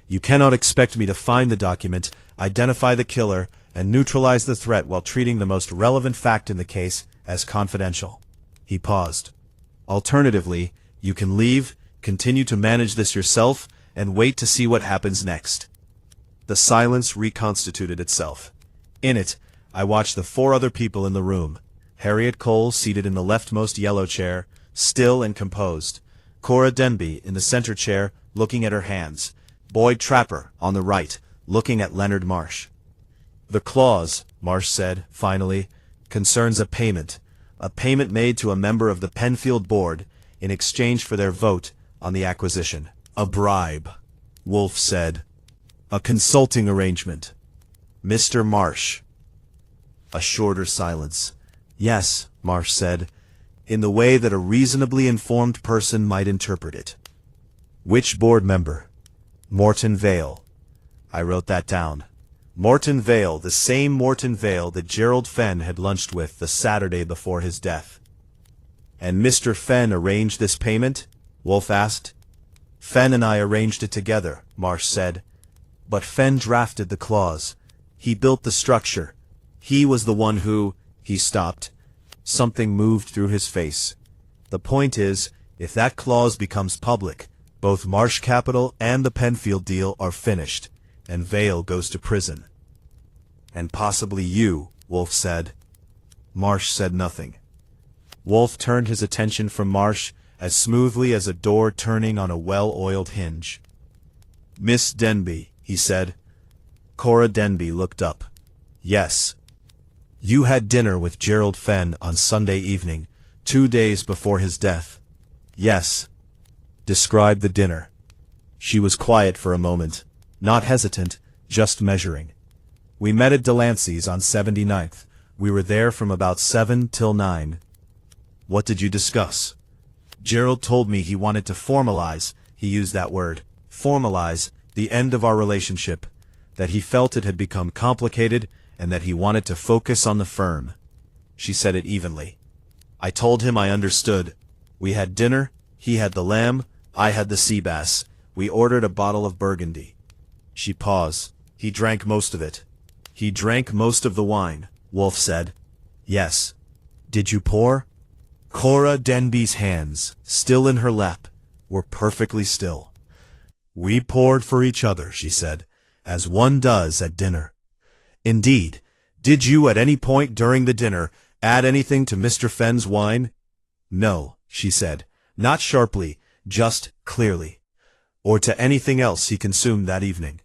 You cannot expect me to find the document, identify the killer, and neutralize the threat while treating the most relevant fact in the case as confidential. He paused. Alternatively, you can leave, continue to manage this yourself, and wait to see what happens next. The silence reconstituted itself. In it, I watched the 4 other people in the room. Harriet Cole seated in the leftmost yellow chair, still and composed. Cora Denby in the center chair, looking at her hands. Boyd Trapper on the right, looking at Leonard Marsh. The clause, Marsh said, finally, concerns a payment made to a member of the Penfield board in exchange for their vote on the acquisition. A bribe, Wolfe said. A consulting arrangement. Mr. Marsh. A shorter silence. Yes, Marsh said, in the way that a reasonably informed person might interpret it. Which board member? Morton Vale. I wrote that down. Morton Vale, the same Morton Vale that Gerald Fenn had lunched with the Saturday before his death. And Mr. Fenn arranged this payment? Wolfe asked. Fenn and I arranged it together, Marsh said. But Fenn drafted the clause. He built the structure. He was the one who... He stopped. Something moved through his face. The point is, if that clause becomes public, both Marsh Capital and the Penfield deal are finished, and Vale goes to prison. And possibly you, Wolfe said. Marsh said nothing. Wolfe turned his attention from Marsh as smoothly as a door turning on a well-oiled hinge. Miss Denby, he said. Cora Denby looked up. Yes. You had dinner with Gerald Fenn on Sunday evening, 2 days before his death. Yes. Describe the dinner. She was quiet for a moment, not hesitant, just measuring. We met at Delancey's on 79th. We were there from about 7 till 9. What did you discuss? Gerald told me he wanted to formalize, he used that word, formalize, the end of our relationship, that he felt it had become complicated and that he wanted to focus on the firm. She said it evenly. I told him I understood. We had dinner, he had the lamb, I had the sea bass. We ordered a bottle of Burgundy. She paused. He drank most of it. He drank most of the wine, Wolfe said. Yes. Did you pour? Cora Denby's hands, still in her lap, were perfectly still. We poured for each other, she said, as one does at dinner. Indeed. Did you at any point during the dinner add anything to Mr. Fenn's wine? No, she said, not sharply, just clearly. Or to anything else he consumed that evening?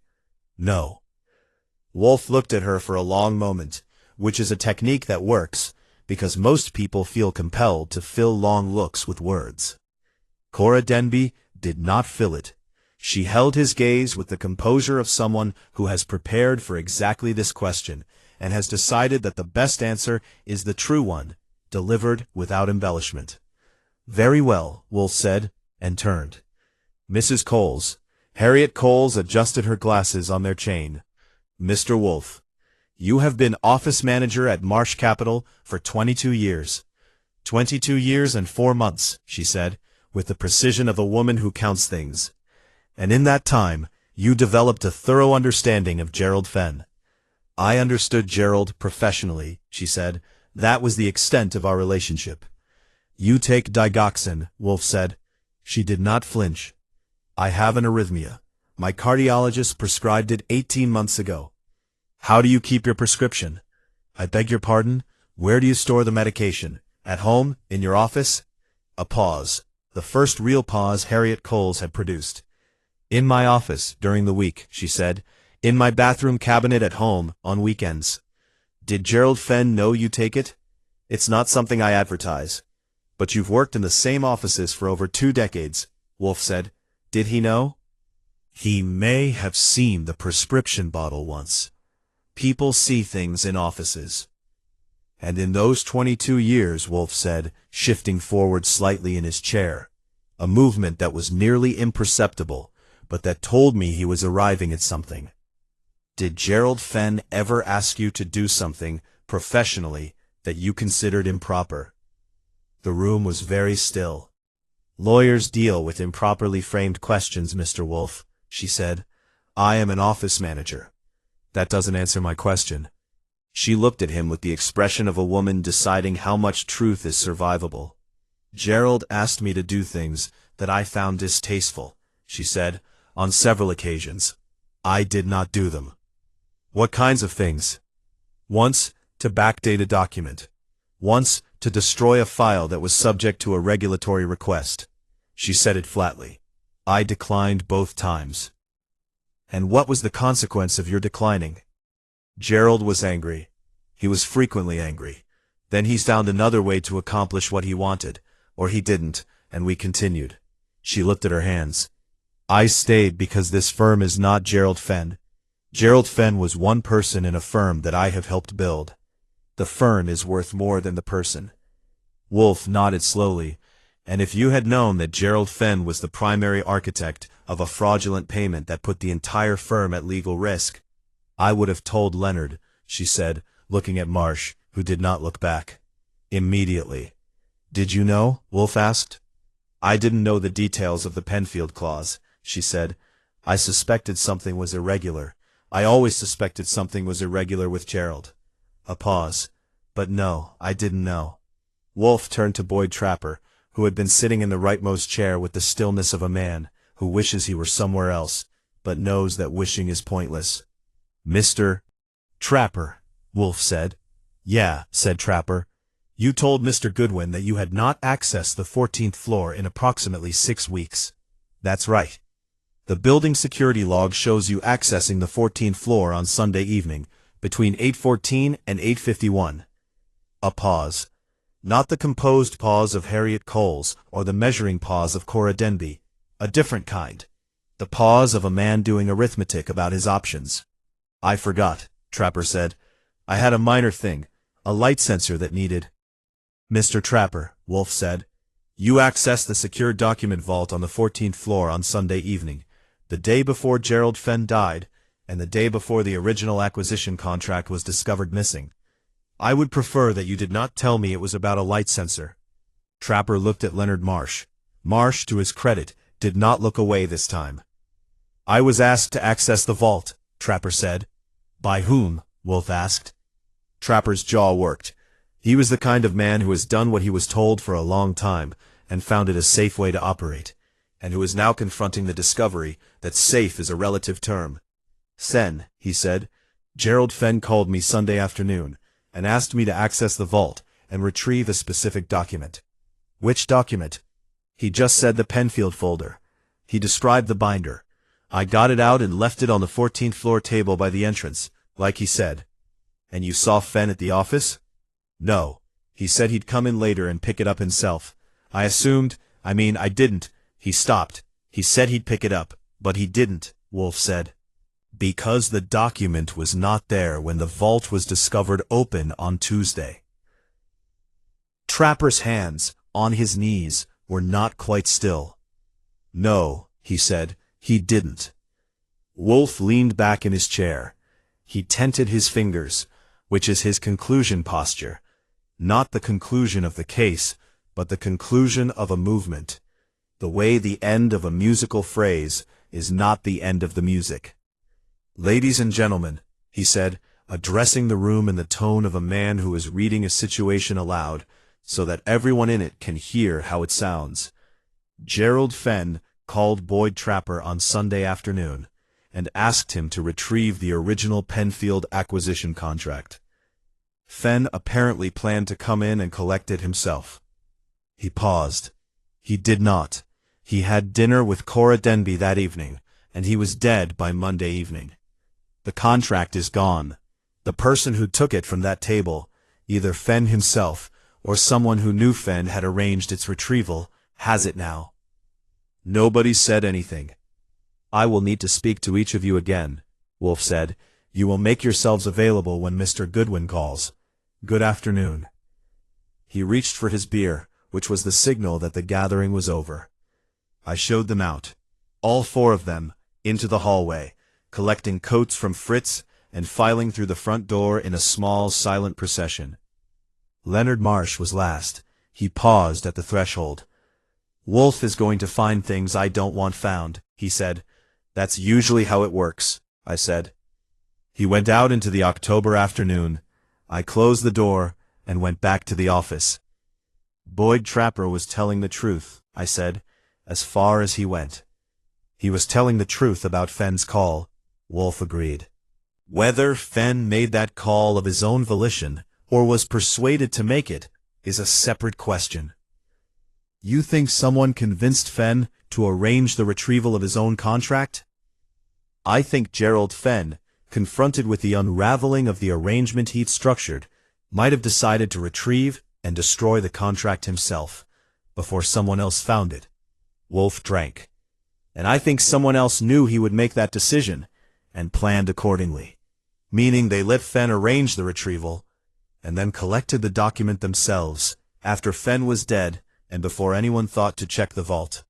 No. Wolfe looked at her for a long moment, which is a technique that works, because most people feel compelled to fill long looks with words. Cora Denby did not fill it. She held his gaze with the composure of someone who has prepared for exactly this question, and has decided that the best answer is the true one, delivered without embellishment. Very well, Wolfe said, and turned. Mrs. Coles. Harriet Coles adjusted her glasses on their chain. Mr. Wolfe, you have been office manager at Marsh Capital for 22 years. 22 years and 4 months, she said, with the precision of a woman who counts things. And in that time, you developed a thorough understanding of Gerald Fenn. I understood Gerald professionally, she said. That was the extent of our relationship. You take digoxin, Wolfe said. She did not flinch. I have an arrhythmia. My cardiologist prescribed it 18 months ago. How do you keep your prescription? I beg your pardon? Where do you store the medication? At home? In your office? A pause. The first real pause Harriet Coles had produced. In my office, during the week, she said. In my bathroom cabinet at home, on weekends. Did Gerald Fenn know you take it? It's not something I advertise. But you've worked in the same offices for over 2 decades, Wolfe said. Did he know? He may have seen the prescription bottle once. People see things in offices. And in those 22 years, Wolfe said, shifting forward slightly in his chair, a movement that was nearly imperceptible, but that told me he was arriving at something. Did Gerald Fenn ever ask you to do something, professionally, that you considered improper? The room was very still. Lawyers deal with improperly framed questions, Mr. Wolfe, she said. I am an office manager. That doesn't answer my question. She looked at him with the expression of a woman deciding how much truth is survivable. Gerald asked me to do things that I found distasteful, she said, on several occasions. I did not do them. What kinds of things? Once, to backdate a document. Once, to destroy a file that was subject to a regulatory request. She said it flatly. I declined both times. And what was the consequence of your declining? Gerald was angry. He was frequently angry. Then he found another way to accomplish what he wanted, or he didn't, and we continued. She looked at her hands. I stayed because this firm is not Gerald Fenn. Gerald Fenn was one person in a firm that I have helped build. The firm is worth more than the person. Wolfe nodded slowly. And if you had known that Gerald Fenn was the primary architect of a fraudulent payment that put the entire firm at legal risk, I would have told Leonard, she said, looking at Marsh, who did not look back. Immediately. Did you know? Wolfe asked. I didn't know the details of the Penfield clause, she said. I suspected something was irregular. I always suspected something was irregular with Gerald. A pause. But no, I didn't know. Wolfe turned to Boyd Trapper, who had been sitting in the rightmost chair with the stillness of a man who wishes he were somewhere else, but knows that wishing is pointless. Mr. Trapper, Wolfe said. Yeah, said Trapper. You told Mr. Goodwin that you had not accessed the 14th floor in approximately 6 weeks. That's right. The building security log shows you accessing the 14th floor on Sunday evening, between 8:14 and 8:51. A pause. Not the composed pause of Harriet Coles or the measuring pause of Cora Denby. A different kind. The pause of a man doing arithmetic about his options. I forgot, Trapper said. I had a minor thing, a light sensor that needed. Mr. Trapper, Wolfe said. You accessed the secure document vault on the 14th floor on Sunday evening, the day before Gerald Fenn died, and the day before the original acquisition contract was discovered missing. I would prefer that you did not tell me it was about a light sensor. Trapper looked at Leonard Marsh. Marsh, to his credit, did not look away this time. I was asked to access the vault, Trapper said. By whom? Wolfe asked. Trapper's jaw worked. He was the kind of man who has done what he was told for a long time and found it a safe way to operate, and who is now confronting the discovery that safe is a relative term. Sen, he said. Gerald Fenn called me Sunday afternoon and asked me to access the vault and retrieve a specific document. Which document? He just said the Penfield folder. He described the binder. I got it out and left it on the 14th floor table by the entrance, like he said. And you saw Fenn at the office? No. He said he'd come in later and pick it up himself. I didn't. He stopped. He said he'd pick it up, but he didn't, Wolfe said. Because the document was not there when the vault was discovered open on Tuesday. Trapper's hands, on his knees, were not quite still. No, he said, he didn't. Wolfe leaned back in his chair. He tented his fingers, which is his conclusion posture. Not the conclusion of the case, but the conclusion of a movement. The way the end of a musical phrase is not the end of the music. Ladies and gentlemen, he said, addressing the room in the tone of a man who is reading a situation aloud, so that everyone in it can hear how it sounds. Gerald Fenn called Boyd Trapper on Sunday afternoon and asked him to retrieve the original Penfield acquisition contract. Fenn apparently planned to come in and collect it himself. He paused. He did not. He had dinner with Cora Denby that evening, and he was dead by Monday evening. The contract is gone. The person who took it from that table, either Fenn himself or someone who knew Fenn had arranged its retrieval, has it now. Nobody said anything. I will need to speak to each of you again, Wolfe said. You will make yourselves available when Mr. Goodwin calls. Good afternoon. He reached for his beer, which was the signal that the gathering was over. I showed them out, all 4 of them, into the hallway, collecting coats from Fritz and filing through the front door in a small, silent procession. Leonard Marsh was last. He paused at the threshold. Wolfe is going to find things I don't want found, he said. That's usually how it works, I said. He went out into the October afternoon. I closed the door and went back to the office. Boyd Trapper was telling the truth, I said, as far as he went. He was telling the truth about Fenn's call, Wolfe agreed. Whether Fenn made that call of his own volition or was persuaded to make it is a separate question. You think someone convinced Fenn to arrange the retrieval of his own contract? I think Gerald Fenn, confronted with the unraveling of the arrangement he'd structured, might have decided to retrieve and destroy the contract himself, before someone else found it. Wolfe drank. And I think someone else knew he would make that decision, and planned accordingly. Meaning they let Fenn arrange the retrieval, and then collected the document themselves, after Fenn was dead, and before anyone thought to check the vault.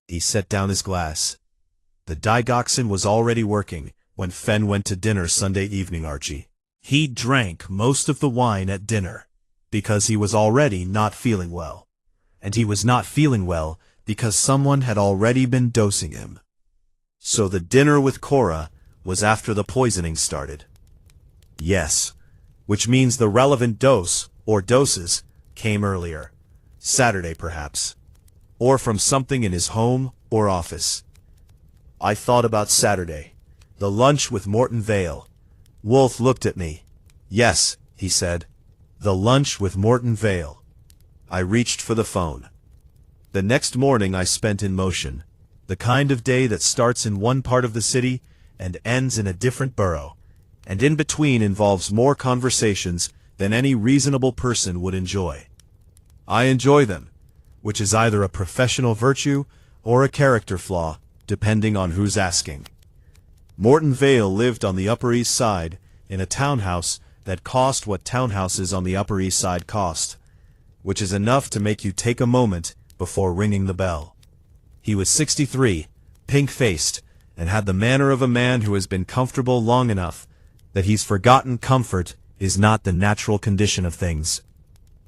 He set down his glass. The digoxin was already working when Fenn went to dinner Sunday evening, Archie. He drank most of the wine at dinner, because he was already not feeling well. And he was not feeling well because someone had already been dosing him. So the dinner with Cora was after the poisoning started. Yes, which means the relevant dose, or doses, came earlier. Saturday, perhaps. Or from something in his home or office. I thought about Saturday. The lunch with Morton Vale. Wolfe looked at me. Yes, he said. The lunch with Morton Vale. I reached for the phone. The next morning I spent in motion. The kind of day that starts in one part of the city and ends in a different borough, and in between involves more conversations than any reasonable person would enjoy. I enjoy them, which is either a professional virtue or a character flaw, depending on who's asking. Morton Vale lived on the Upper East Side, in a townhouse that cost what townhouses on the Upper East Side cost, which is enough to make you take a moment before ringing the bell. He was 63, pink-faced, and had the manner of a man who has been comfortable long enough that he's forgotten comfort is not the natural condition of things.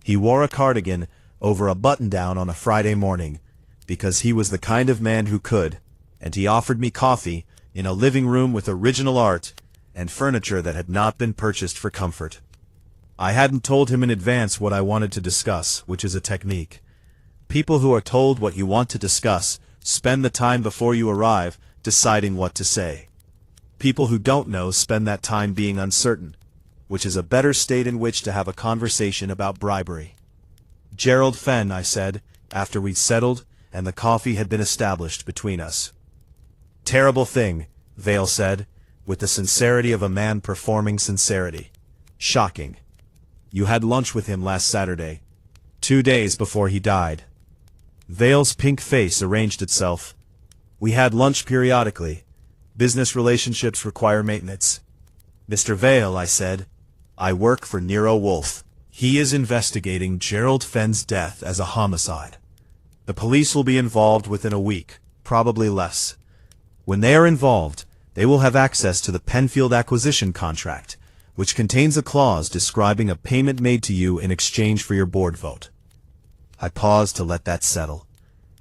He wore a cardigan over a button-down on a Friday morning, because he was the kind of man who could, and he offered me coffee in a living room with original art and furniture that had not been purchased for comfort. I hadn't told him in advance what I wanted to discuss, which is a technique. People who are told what you want to discuss spend the time before you arrive deciding what to say. People who don't know spend that time being uncertain, which is a better state in which to have a conversation about bribery. Gerald Fenn, I said, after we'd settled and the coffee had been established between us. Terrible thing, Vale said, with the sincerity of a man performing sincerity. Shocking. You had lunch with him last Saturday, 2 days before he died. Vale's pink face arranged itself. We had lunch periodically. Business relationships require maintenance. Mr. Vale, I said, I work for Nero Wolfe. He is investigating Gerald Fenn's death as a homicide. The police will be involved within a week, probably less. When they are involved, they will have access to the Penfield acquisition contract, which contains a clause describing a payment made to you in exchange for your board vote. I paused to let that settle.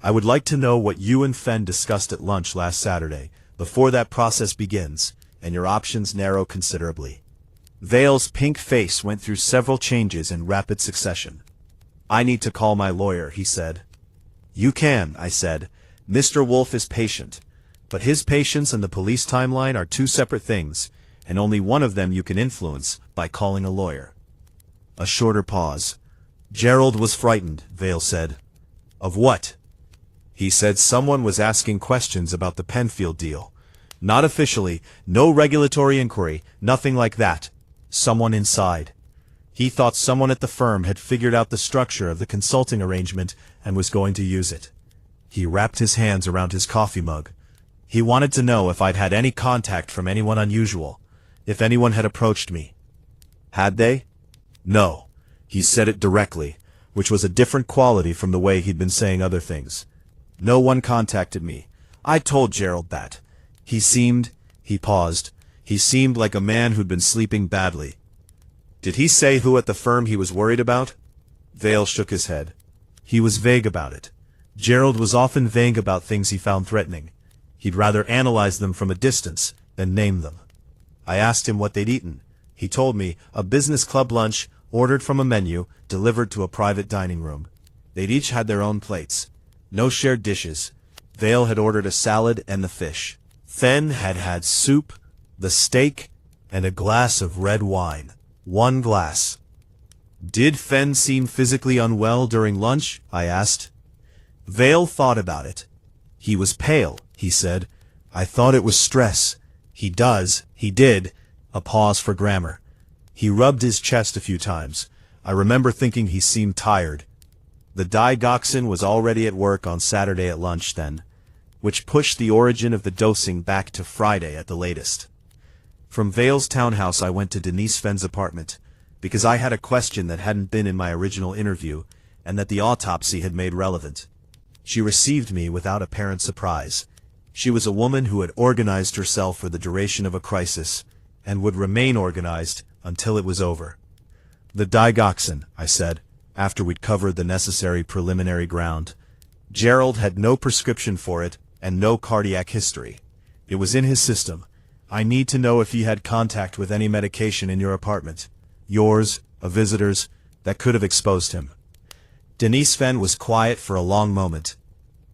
I would like to know what you and Fenn discussed at lunch last Saturday, before that process begins, and your options narrow considerably. Vale's pink face went through several changes in rapid succession. I need to call my lawyer, he said. You can, I said. Mr. Wolfe is patient. But his patience and the police timeline are two separate things, and only one of them you can influence by calling a lawyer. A shorter pause. Gerald was frightened, Vale said. Of what? He said someone was asking questions about the Penfield deal. Not officially, no regulatory inquiry, nothing like that. Someone inside. He thought someone at the firm had figured out the structure of the consulting arrangement and was going to use it. He wrapped his hands around his coffee mug. He wanted to know if I'd had any contact from anyone unusual, if anyone had approached me. Had they? No. He said it directly, which was a different quality from the way he'd been saying other things. No one contacted me. I told Gerald that. He paused. He seemed like a man who'd been sleeping badly. Did he say who at the firm he was worried about? Vale shook his head. He was vague about it. Gerald was often vague about things he found threatening. He'd rather analyze them from a distance than name them. I asked him what they'd eaten. He told me a business club lunch ordered from a menu delivered to a private dining room. They'd each had their own plates. No shared dishes. Vale had ordered a salad and the fish. Fen had had soup, the steak, and a glass of red wine. 1 glass. Did Fen seem physically unwell during lunch? I asked. Vale thought about it. He was pale, he said. I thought it was stress. He did. A pause for grammar. He rubbed his chest a few times. I remember thinking he seemed tired. The digoxin was already at work on Saturday at lunch then, which pushed the origin of the dosing back to Friday at the latest. From Vale's townhouse I went to Denise Fenn's apartment, because I had a question that hadn't been in my original interview, and that the autopsy had made relevant. She received me without apparent surprise. She was a woman who had organized herself for the duration of a crisis, and would remain organized until it was over. The digoxin, I said, after we'd covered the necessary preliminary ground. Gerald had no prescription for it, and no cardiac history. It was in his system. I need to know if he had contact with any medication in your apartment. Yours, a visitor's, that could have exposed him. Denise Fenn was quiet for a long moment.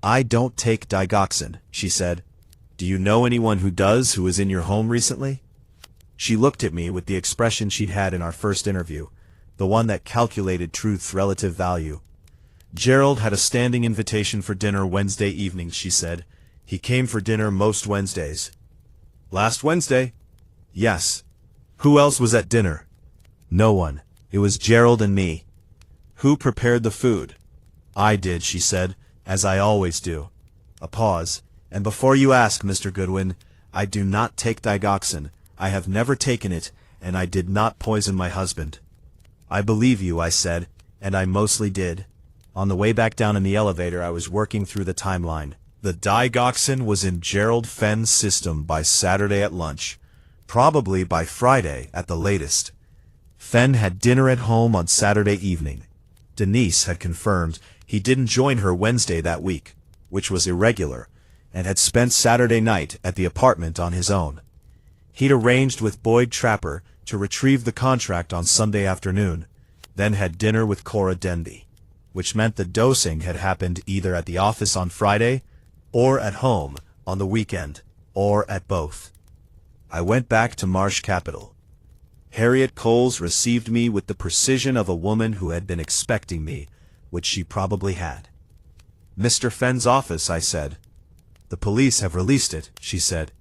I don't take digoxin, she said. Do you know anyone who does who was in your home recently? She looked at me with the expression she'd had in our first interview, the one that calculated truth's relative value. Gerald had a standing invitation for dinner Wednesday evenings, she said. He came for dinner most Wednesdays. Last Wednesday? Yes. Who else was at dinner? No one. It was Gerald and me. Who prepared the food? I did, she said, as I always do. A pause. And before you ask, Mr. Goodwin, I do not take digoxin. I have never taken it, and I did not poison my husband. I believe you, I said, and I mostly did. On the way back down in the elevator, I was working through the timeline. The digoxin was in Gerald Fenn's system by Saturday at lunch, probably by Friday at the latest. Fenn had dinner at home on Saturday evening. Denise had confirmed he didn't join her Wednesday that week, which was irregular, and had spent Saturday night at the apartment on his own. He'd arranged with Boyd Trapper to retrieve the contract on Sunday afternoon, then had dinner with Cora Denby, which meant the dosing had happened either at the office on Friday or at home on the weekend, or at both. I went back to Marsh Capital. Harriet Coles received me with the precision of a woman who had been expecting me, which she probably had. Mr. Fenn's office, I said. The police have released it, she said.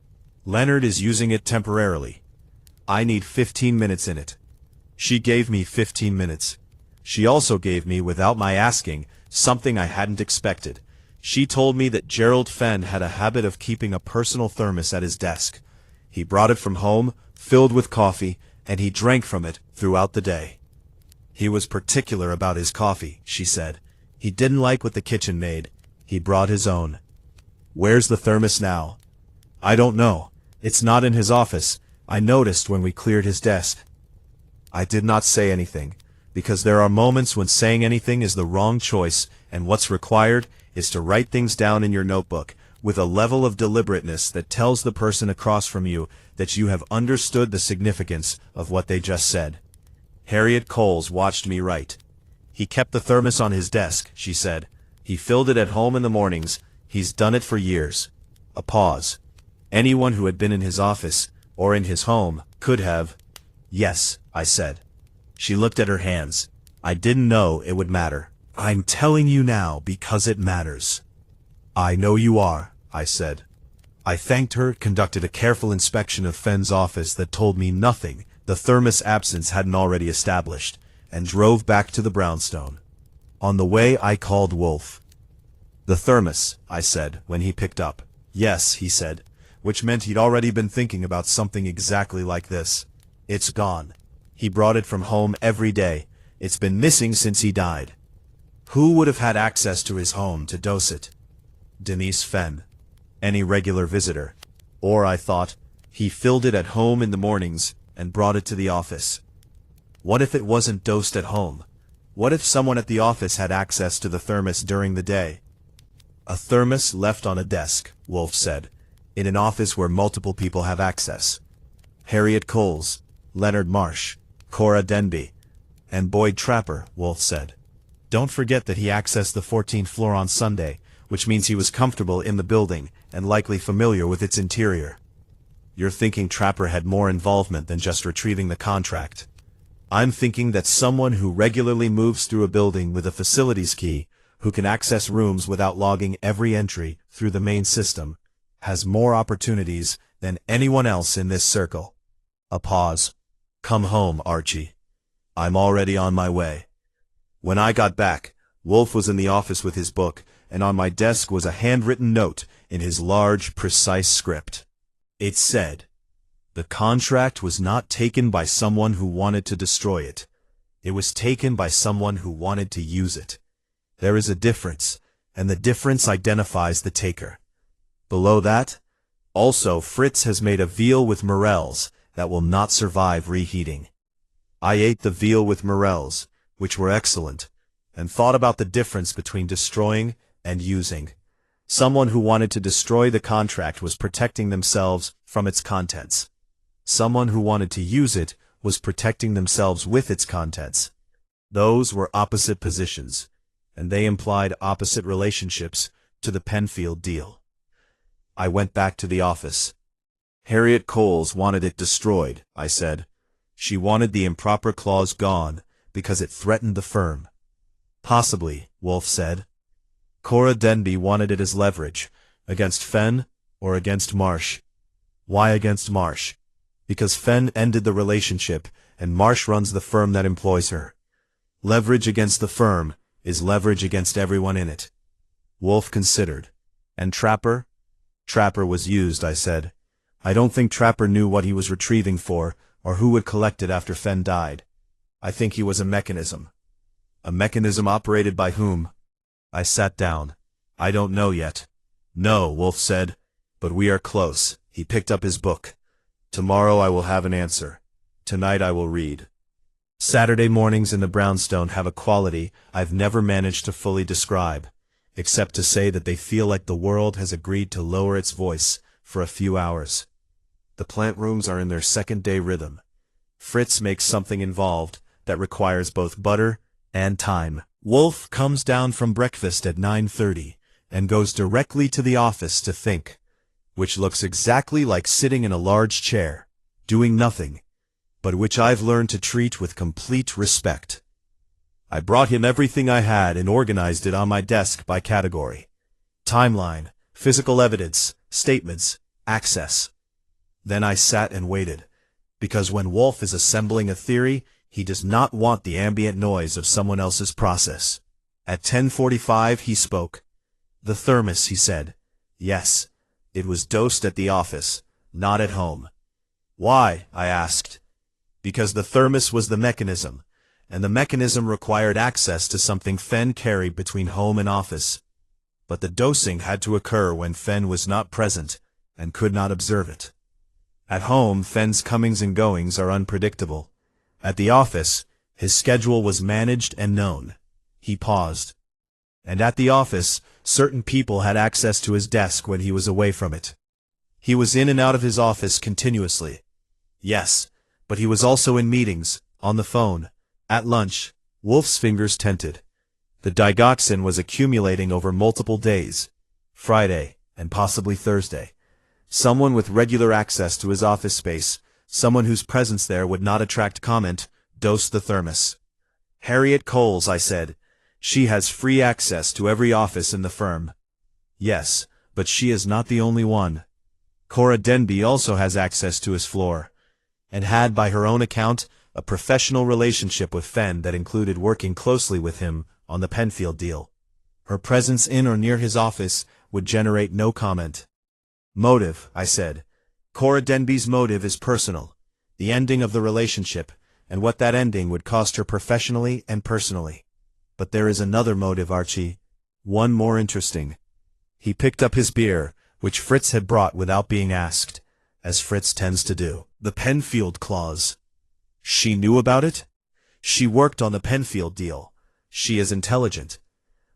Leonard is using it temporarily. I need 15 minutes in it. She gave me 15 minutes. She also gave me, without my asking, something I hadn't expected. She told me that Gerald Fenn had a habit of keeping a personal thermos at his desk. He brought it from home, filled with coffee, and he drank from it throughout the day. He was particular about his coffee, she said. He didn't like what the kitchen made. He brought his own. Where's the thermos now? I don't know. It's not in his office. I noticed when we cleared his desk. I did not say anything, because there are moments when saying anything is the wrong choice, and what's required is to write things down in your notebook with a level of deliberateness that tells the person across from you that you have understood the significance of what they just said. Harriet Coles watched me write. He kept the thermos on his desk, she said. He filled it at home in the mornings. He's done it for years. A pause. Anyone who had been in his office, or in his home, could have. Yes, I said. She looked at her hands. I didn't know it would matter. I'm telling you now because it matters. I know you are, I said. I thanked her, conducted a careful inspection of Fenn's office that told me nothing the thermos absence hadn't already established, and drove back to the brownstone. On the way I called Wolfe. The thermos, I said, when he picked up. Yes, he said, which meant he'd already been thinking about something exactly like this. It's gone. He brought it from home every day. It's been missing since he died. Who would have had access to his home to dose it? Denise Fenn. Any regular visitor. Or, I thought, he filled it at home in the mornings and brought it to the office. What if it wasn't dosed at home? What if someone at the office had access to the thermos during the day? A thermos left on a desk, Wolfe said. in an office where multiple people have access. Harriet Coles, Leonard Marsh, Cora Denby, and Boyd Trapper, Wolfe said. Don't forget that he accessed the 14th floor on Sunday, which means he was comfortable in the building and likely familiar with its interior. You're thinking Trapper had more involvement than just retrieving the contract. I'm thinking that someone who regularly moves through a building with a facilities key, who can access rooms without logging every entry through the main system, has more opportunities than anyone else in this circle. A pause. Come home, Archie. I'm already on my way. When I got back, Wolfe was in the office with his book, and on my desk was a handwritten note in his large, precise script. It said, "The contract was not taken by someone who wanted to destroy it. It was taken by someone who wanted to use it. There is a difference, and the difference identifies the taker." Below that, also Fritz has made a veal with morels that will not survive reheating. I ate the veal with morels, which were excellent, and thought about the difference between destroying and using. Someone who wanted to destroy the contract was protecting themselves from its contents. Someone who wanted to use it was protecting themselves with its contents. Those were opposite positions, and they implied opposite relationships to the Penfield deal. I went back to the office. Harriet Coles wanted it destroyed, I said. She wanted the improper clause gone because it threatened the firm. Possibly, Wolfe said. Cora Denby wanted it as leverage, against Fenn or against Marsh. Why against Marsh? Because Fenn ended the relationship and Marsh runs the firm that employs her. Leverage against the firm is leverage against everyone in it. Wolfe considered. And Trapper? Trapper was used, I said. I don't think Trapper knew what he was retrieving for or who would collect it after Fenn died. I think he was a mechanism. A mechanism operated by whom? I sat down. I don't know yet. No, Wolfe said, but we are close. He picked up his book. Tomorrow I will have an answer. Tonight I will read. Saturday mornings in the brownstone have a quality I've never managed to fully describe, except to say that they feel like the world has agreed to lower its voice for a few hours. The plant rooms are in their second-day rhythm. Fritz makes something involved that requires both butter and time. Wolfe comes down from breakfast at 9:30 and goes directly to the office to think, which looks exactly like sitting in a large chair, doing nothing, but which I've learned to treat with complete respect. I brought him everything I had and organized it on my desk by category. Timeline, physical evidence, statements, access. Then I sat and waited, because when Wolfe is assembling a theory, he does not want the ambient noise of someone else's process. At 10:45 he spoke. The thermos, he said. Yes, it was dosed at the office, not at home. Why? I asked. Because the thermos was the mechanism, and the mechanism required access to something Fenn carried between home and office. But the dosing had to occur when Fenn was not present and could not observe it. At home, Fenn's comings and goings are unpredictable. At the office, his schedule was managed and known. He paused. And at the office, certain people had access to his desk when he was away from it. He was in and out of his office continuously. Yes, but he was also in meetings, on the phone, at lunch. Wolfe's fingers tented. The digoxin was accumulating over multiple days, Friday and possibly Thursday. Someone with regular access to his office space, someone whose presence there would not attract comment, dosed the thermos. Harriet Coles, I said. She has free access to every office in the firm. Yes, but she is not the only one. Cora Denby also has access to his floor, and had by her own account a professional relationship with Fenn that included working closely with him on the Penfield deal. Her presence in or near his office would generate no comment. Motive, I said. Cora Denby's motive is personal, the ending of the relationship, and what that ending would cost her professionally and personally. But there is another motive, Archie, one more interesting. He picked up his beer, which Fritz had brought without being asked, as Fritz tends to do. The Penfield clause. She knew about it? She worked on the Penfield deal. She is intelligent.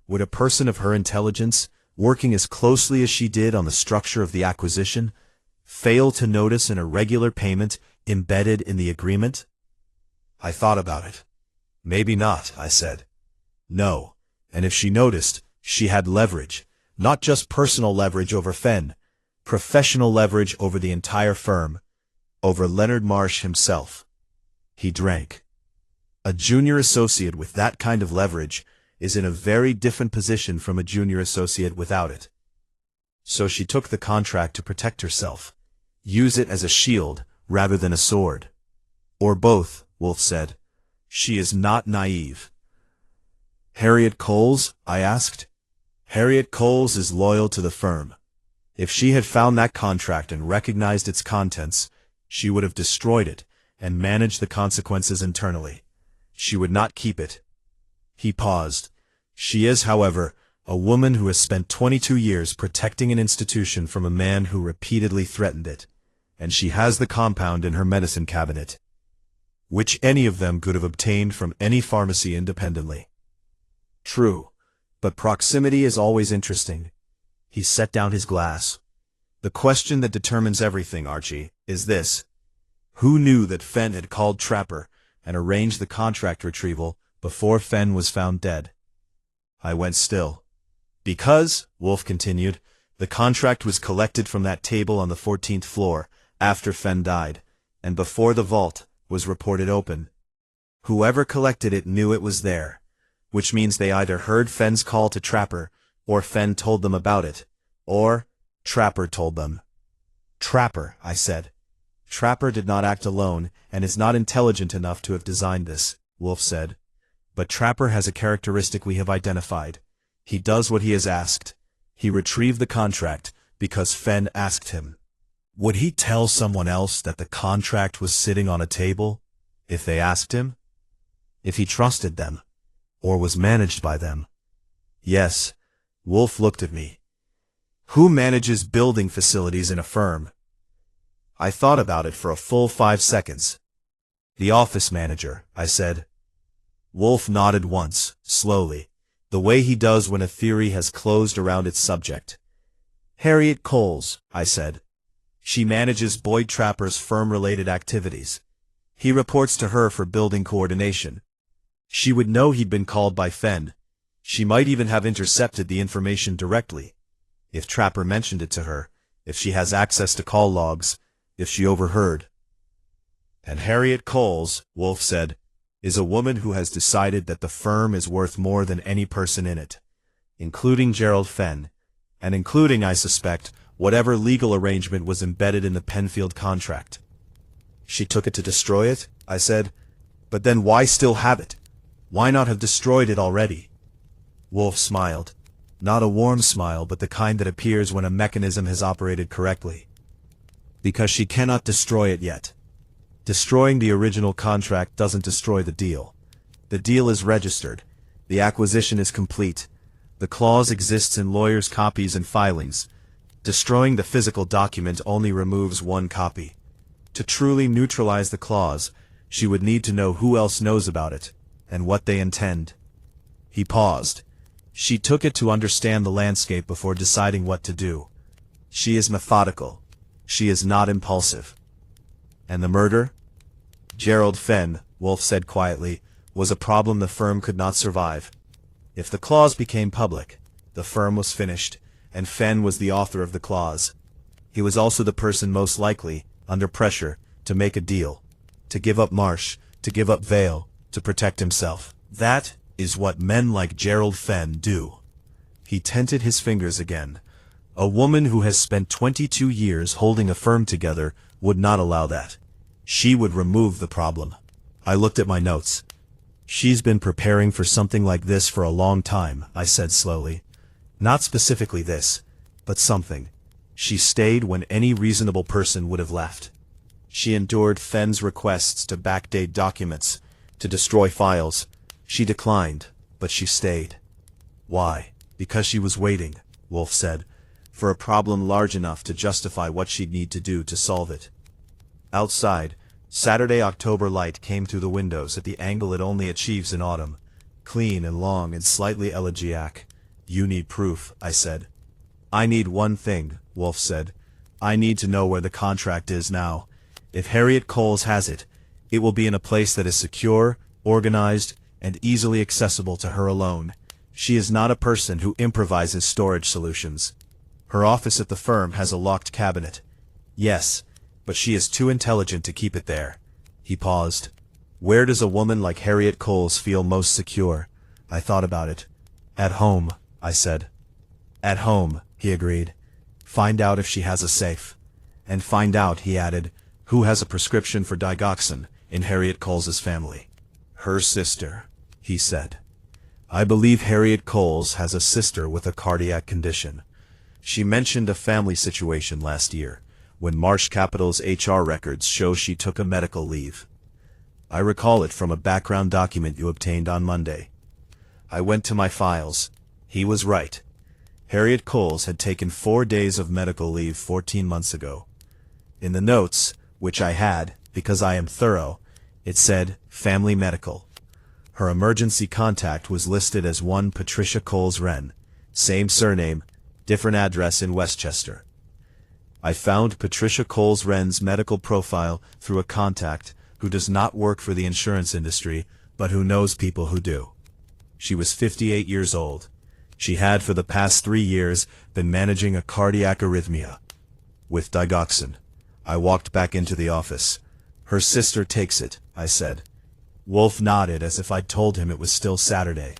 Would a person of her intelligence working as closely as she did on the structure of the acquisition, fail to notice an irregular payment embedded in the agreement? I thought about it. Maybe not, I said. No, and if she noticed, she had leverage, not just personal leverage over Fenn, professional leverage over the entire firm, over Leonard Marsh himself. He drank. A junior associate with that kind of leverage is in a very different position from a junior associate without it. So she took the contract to protect herself, use it as a shield rather than a sword. Or both, Wolfe said. She is not naive. Harriet Coles? I asked. Harriet Coles is loyal to the firm. If she had found that contract and recognized its contents, she would have destroyed it and managed the consequences internally. She would not keep it. He paused. She is, however, a woman who has spent 22 years protecting an institution from a man who repeatedly threatened it, and she has the compound in her medicine cabinet, which any of them could have obtained from any pharmacy independently. True, but proximity is always interesting. He set down his glass. The question that determines everything, Archie, is this. Who knew that Fenn had called Trapper and arranged the contract retrieval before Fenn was found dead? I went still. Because, Wolfe continued, the contract was collected from that table on the 14th floor after Fenn died, and before the vault was reported open. Whoever collected it knew it was there, which means they either heard Fenn's call to Trapper, or Fenn told them about it, or Trapper told them. Trapper, I said. Trapper did not act alone and is not intelligent enough to have designed this, Wolfe said. But Trapper has a characteristic we have identified. He does what he is asked. He retrieved the contract because Fenn asked him. Would he tell someone else that the contract was sitting on a table, if they asked him? If he trusted them, or was managed by them? Yes, Wolfe looked at me. Who manages building facilities in a firm? I thought about it for a full 5 seconds. The office manager, I said. Wolfe nodded once, slowly, the way he does when a theory has closed around its subject. Harriet Coles, I said. She manages Boyd Trapper's firm-related activities. He reports to her for building coordination. She would know he'd been called by Fenn. She might even have intercepted the information directly. If Trapper mentioned it to her, if she has access to call logs, if she overheard. And Harriet Coles, Wolfe said, is a woman who has decided that the firm is worth more than any person in it, including Gerald Fenn, and including, I suspect, whatever legal arrangement was embedded in the Penfield contract. She took it to destroy it, I said. But then why still have it? Why not have destroyed it already? Wolfe smiled. Not a warm smile, but the kind that appears when a mechanism has operated correctly. Because she cannot destroy it yet. Destroying the original contract doesn't destroy the deal. The deal is registered. The acquisition is complete. The clause exists in lawyers' copies and filings. Destroying the physical document only removes one copy. To truly neutralize the clause, she would need to know who else knows about it, and what they intend. He paused. She took it to understand the landscape before deciding what to do. She is methodical. She is not impulsive. And the murder? Gerald Fenn, Wolfe said quietly, was a problem the firm could not survive. If the clause became public, the firm was finished, and Fenn was the author of the clause. He was also the person most likely, under pressure, to make a deal, to give up Marsh, to give up Vale, to protect himself. That is what men like Gerald Fenn do. He tented his fingers again. A woman who has spent 22 years holding a firm together would not allow that. She would remove the problem. I looked at my notes. She's been preparing for something like this for a long time, I said slowly. Not specifically this, but something. She stayed when any reasonable person would have left. She endured Fenn's requests to backdate documents, to destroy files. She declined, but she stayed. Why? Because she was waiting, Wolfe said, for a problem large enough to justify what she'd need to do to solve it. Outside, Saturday October light came through the windows at the angle it only achieves in autumn, clean and long and slightly elegiac. You need proof, I said. I need one thing, Wolfe said. I need to know where the contract is now. If Harriet Coles has it, it will be in a place that is secure, organized, and easily accessible to her alone. She is not a person who improvises storage solutions. Her office at the firm has a locked cabinet. Yes, but she is too intelligent to keep it there. He paused. Where does a woman like Harriet Coles feel most secure? I thought about it. At home, I said. At home, he agreed. Find out if she has a safe. And find out, he added, who has a prescription for digoxin in Harriet Coles's family. Her sister, he said. I believe Harriet Coles has a sister with a cardiac condition. She mentioned a family situation last year, when Marsh Capital's HR records show she took a medical leave. I recall it from a background document you obtained on Monday. I went to my files. He was right. Harriet Coles had taken 4 days of medical leave 14 months ago. In the notes, which I had, because I am thorough, it said, family medical. Her emergency contact was listed as one Patricia Coles Wren, same surname, different address in Westchester. I found Patricia Coles Wren's medical profile through a contact who does not work for the insurance industry, but who knows people who do. She was 58 years old. She had for the past 3 years been managing a cardiac arrhythmia. With digoxin. I walked back into the office. Her sister takes it, I said. Wolfe nodded as if I'd told him it was still Saturday.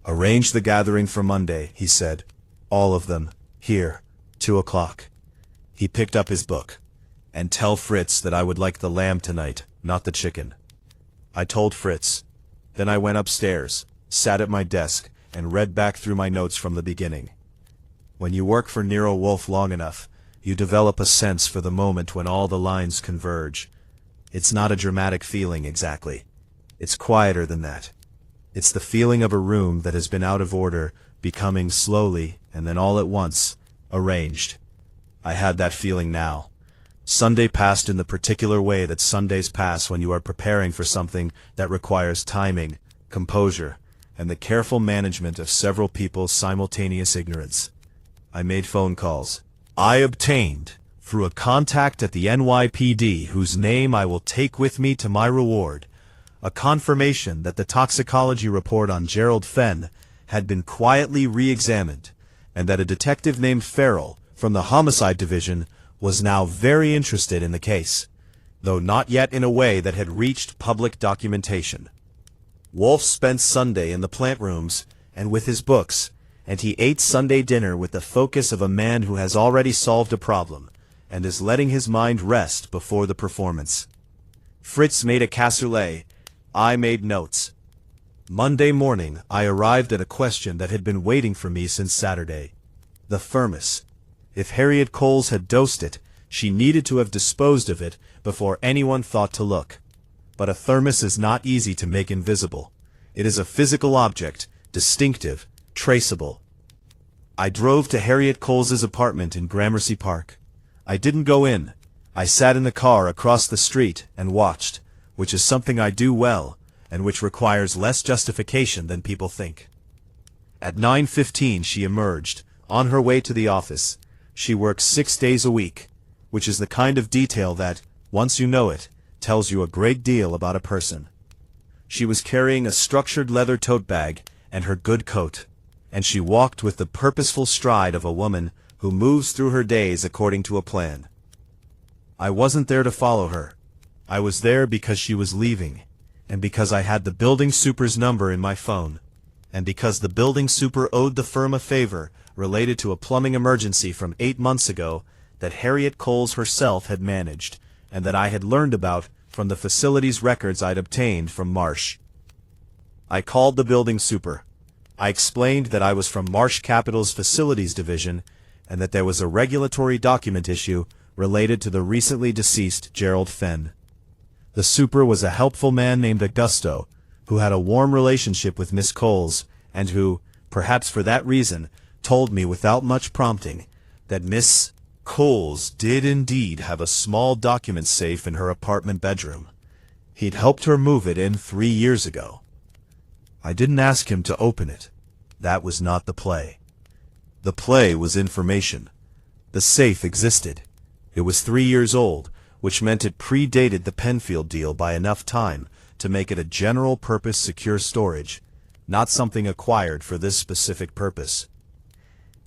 Arrange the gathering for Monday, he said. All of them. Here. 2 o'clock. He picked up his book. And tell Fritz that I would like the lamb tonight, not the chicken. I told Fritz. Then I went upstairs, sat at my desk, and read back through my notes from the beginning. When you work for Nero Wolfe long enough, you develop a sense for the moment when all the lines converge. It's not a dramatic feeling exactly. It's quieter than that. It's the feeling of a room that has been out of order, becoming slowly, and then all at once, arranged. I had that feeling now. Sunday passed in the particular way that Sundays pass when you are preparing for something that requires timing, composure, and the careful management of several people's simultaneous ignorance. I made phone calls. I obtained, through a contact at the NYPD whose name I will take with me to my reward, a confirmation that the toxicology report on Gerald Fenn had been quietly re-examined, and that a detective named Farrell from the Homicide Division was now very interested in the case, though not yet in a way that had reached public documentation. Wolfe spent Sunday in the plant rooms and with his books, and he ate Sunday dinner with the focus of a man who has already solved a problem and is letting his mind rest before the performance. Fritz made a cassoulet. I made notes. Monday morning, I arrived at a question that had been waiting for me since Saturday. The thermos. If Harriet Coles had dosed it, she needed to have disposed of it before anyone thought to look. But a thermos is not easy to make invisible. It is a physical object, distinctive, traceable. I drove to Harriet Coles's apartment in Gramercy Park. I didn't go in. I sat in the car across the street and watched, which is something I do well, and which requires less justification than people think. At 9:15 she emerged, on her way to the office. She works 6 days a week, which is the kind of detail that, once you know it, tells you a great deal about a person. She was carrying a structured leather tote bag and her good coat, and she walked with the purposeful stride of a woman who moves through her days according to a plan. I wasn't there to follow her. I was there because she was leaving, and because I had the building super's number in my phone, and because the building super owed the firm a favor related to a plumbing emergency from 8 months ago that Harriet Coles herself had managed, and that I had learned about from the facility's records I'd obtained from Marsh. I called the building super. I explained that I was from Marsh Capital's Facilities Division, and that there was a regulatory document issue related to the recently deceased Gerald Fenn. The super was a helpful man named Augusto, who had a warm relationship with Miss Coles, and who, perhaps for that reason, told me without much prompting that Miss Coles did indeed have a small document safe in her apartment bedroom. He'd helped her move it in 3 years ago. I didn't ask him to open it. That was not the play. The play was information. The safe existed. It was 3 years old, which meant it predated the Penfield deal by enough time to make it a general-purpose secure storage, not something acquired for this specific purpose.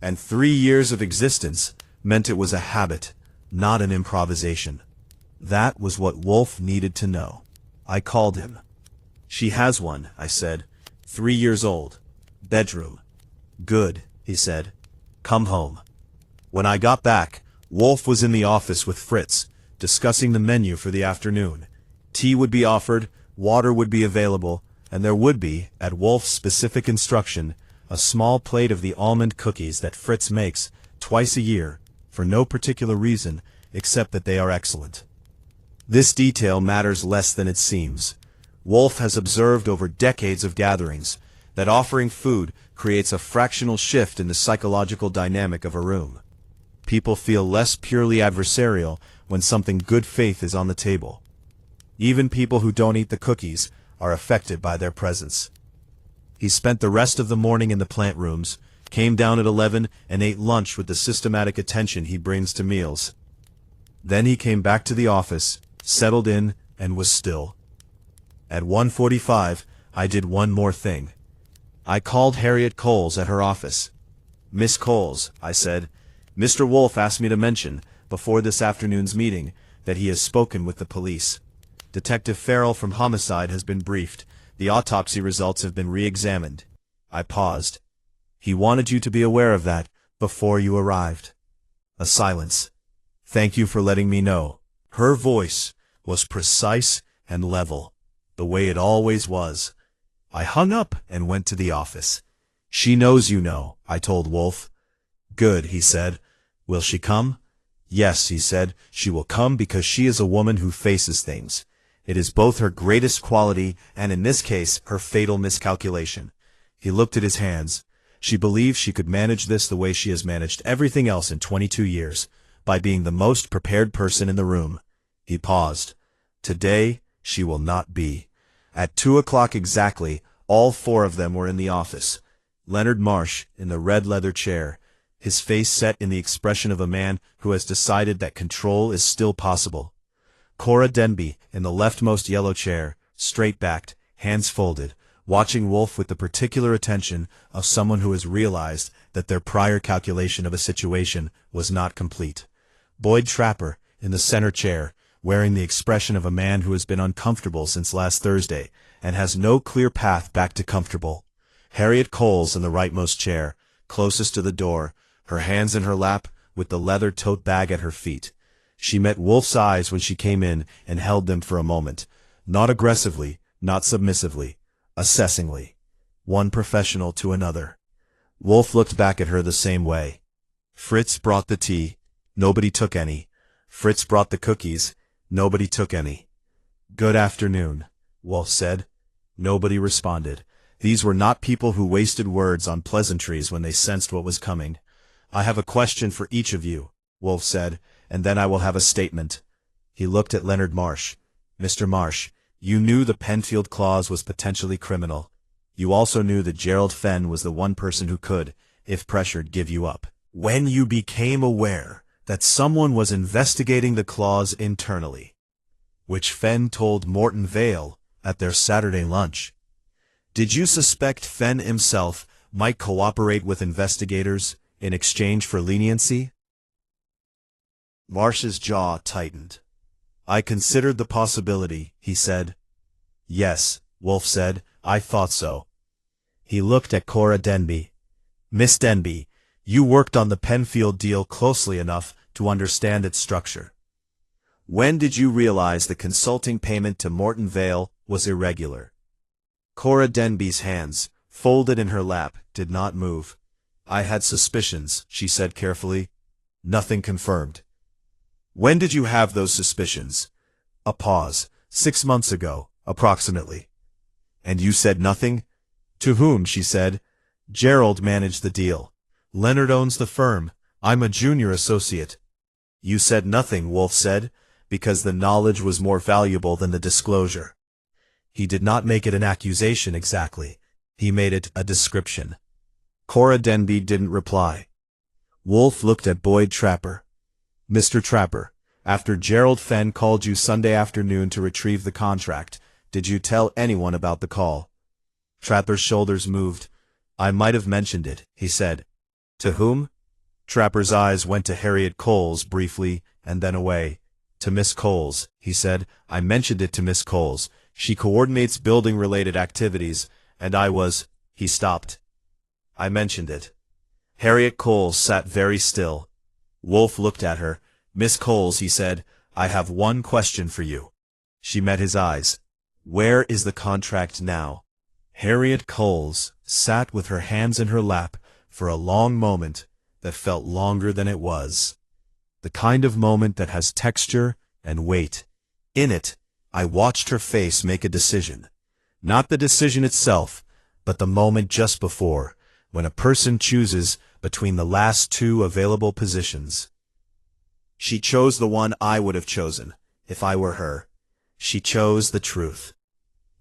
And 3 years of existence meant it was a habit, not an improvisation. That was what Wolfe needed to know. I called him. "She has one," I said. 3 years old. Bedroom. "Good," he said. "Come home." When I got back, Wolfe was in the office with Fritz, discussing the menu for the afternoon. Tea would be offered, water would be available, and there would be, at Wolfe's specific instruction, a small plate of the almond cookies that Fritz makes twice a year, for no particular reason, except that they are excellent. This detail matters less than it seems. Wolfe has observed over decades of gatherings that offering food creates a fractional shift in the psychological dynamic of a room. People feel less purely adversarial when something good faith is on the table. Even people who don't eat the cookies are affected by their presence. He spent the rest of the morning in the plant rooms, came down at 11 and ate lunch with the systematic attention he brings to meals. Then he came back to the office, settled in, and was still. At 1:45, I did one more thing. I called Harriet Coles at her office. "Miss Coles," I said, "Mr. Wolfe asked me to mention, before this afternoon's meeting, that he has spoken with the police. Detective Farrell from Homicide has been briefed. The autopsy results have been re-examined." I paused. "He wanted you to be aware of that before you arrived." A silence. "Thank you for letting me know." Her voice was precise and level, the way it always was. I hung up and went to the office. "She knows you know," I told Wolfe. "Good," he said. "Will she come?" "Yes," he said, "she will come because she is a woman who faces things. It is both her greatest quality and, in this case, her fatal miscalculation." He looked at his hands. "She believes she could manage this the way she has managed everything else in 22 years, by being the most prepared person in the room." He paused. "Today, she will not be." At 2 o'clock exactly, all 4 of them were in the office. Leonard Marsh, in the red leather chair, his face set in the expression of a man who has decided that control is still possible. Cora Denby, in the leftmost yellow chair, straight-backed, hands folded, watching Wolfe with the particular attention of someone who has realized that their prior calculation of a situation was not complete. Boyd Trapper, in the center chair, wearing the expression of a man who has been uncomfortable since last Thursday and has no clear path back to comfortable. Harriet Coles in the rightmost chair, closest to the door, her hands in her lap, with the leather tote bag at her feet. She met Wolfe's eyes when she came in and held them for a moment, not aggressively, not submissively, assessingly. One professional to another. Wolfe looked back at her the same way. Fritz brought the tea. Nobody took any. Fritz brought the cookies. Nobody took any. "Good afternoon," Wolfe said. Nobody responded. These were not people who wasted words on pleasantries when they sensed what was coming. "I have a question for each of you," Wolfe said, "and then I will have a statement." He looked at Leonard Marsh. "Mr. Marsh, you knew the Penfield clause was potentially criminal. You also knew that Gerald Fenn was the one person who could, if pressured, give you up. When you became aware that someone was investigating the clause internally, which Fenn told Morton Vale at their Saturday lunch, did you suspect Fenn himself might cooperate with investigators in exchange for leniency?" Marsh's jaw tightened. "I considered the possibility," he said. "Yes," Wolfe said, "I thought so." He looked at Cora Denby. "Miss Denby, you worked on the Penfield deal closely enough to understand its structure. When did you realize the consulting payment to Morton Vale was irregular?" Cora Denby's hands, folded in her lap, did not move. "I had suspicions," she said carefully. "Nothing confirmed." "When did you have those suspicions?" A pause. 6 months ago, approximately." "And you said nothing?" "To whom?" she said. "Gerald managed the deal. Leonard owns the firm. I'm a junior associate." "You said nothing," Wolfe said, "because the knowledge was more valuable than the disclosure." He did not make it an accusation exactly. He made it a description. Cora Denby didn't reply. Wolfe looked at Boyd Trapper. Mr. Trapper, after Gerald Fenn called you Sunday afternoon to retrieve the contract, did you tell anyone about the call? Trapper's shoulders moved. I might have mentioned it, he said. To whom? Trapper's eyes went to Harriet Coles briefly, and then away. To Miss Coles, he said. I mentioned it to Miss Coles. She coordinates building-related activities, and he stopped. I mentioned it. Harriet Coles sat very still. Wolfe looked at her. Miss Coles, he said, I have one question for you. She met his eyes. Where is the contract now? Harriet Coles sat with her hands in her lap for a long moment that felt longer than it was. The kind of moment that has texture and weight. In it, I watched her face make a decision. Not the decision itself, but the moment just before, when a person chooses between the last two available positions. She chose the one I would have chosen, if I were her. She chose the truth.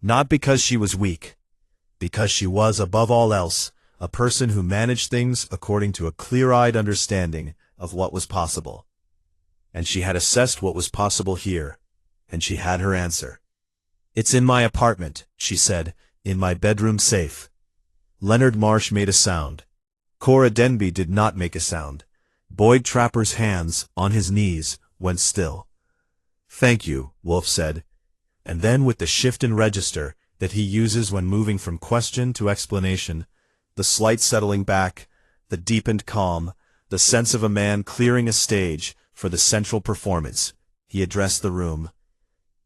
Not because she was weak, because she was, above all else, a person who managed things according to a clear-eyed understanding of what was possible. And she had assessed what was possible here, and she had her answer. It's in my apartment, she said, in my bedroom safe. Leonard Marsh made a sound. Cora Denby did not make a sound. Boyd Trapper's hands, on his knees, went still. Thank you, Wolfe said. And then with the shift in register that he uses when moving from question to explanation, the slight settling back, the deepened calm, the sense of a man clearing a stage for the central performance, he addressed the room.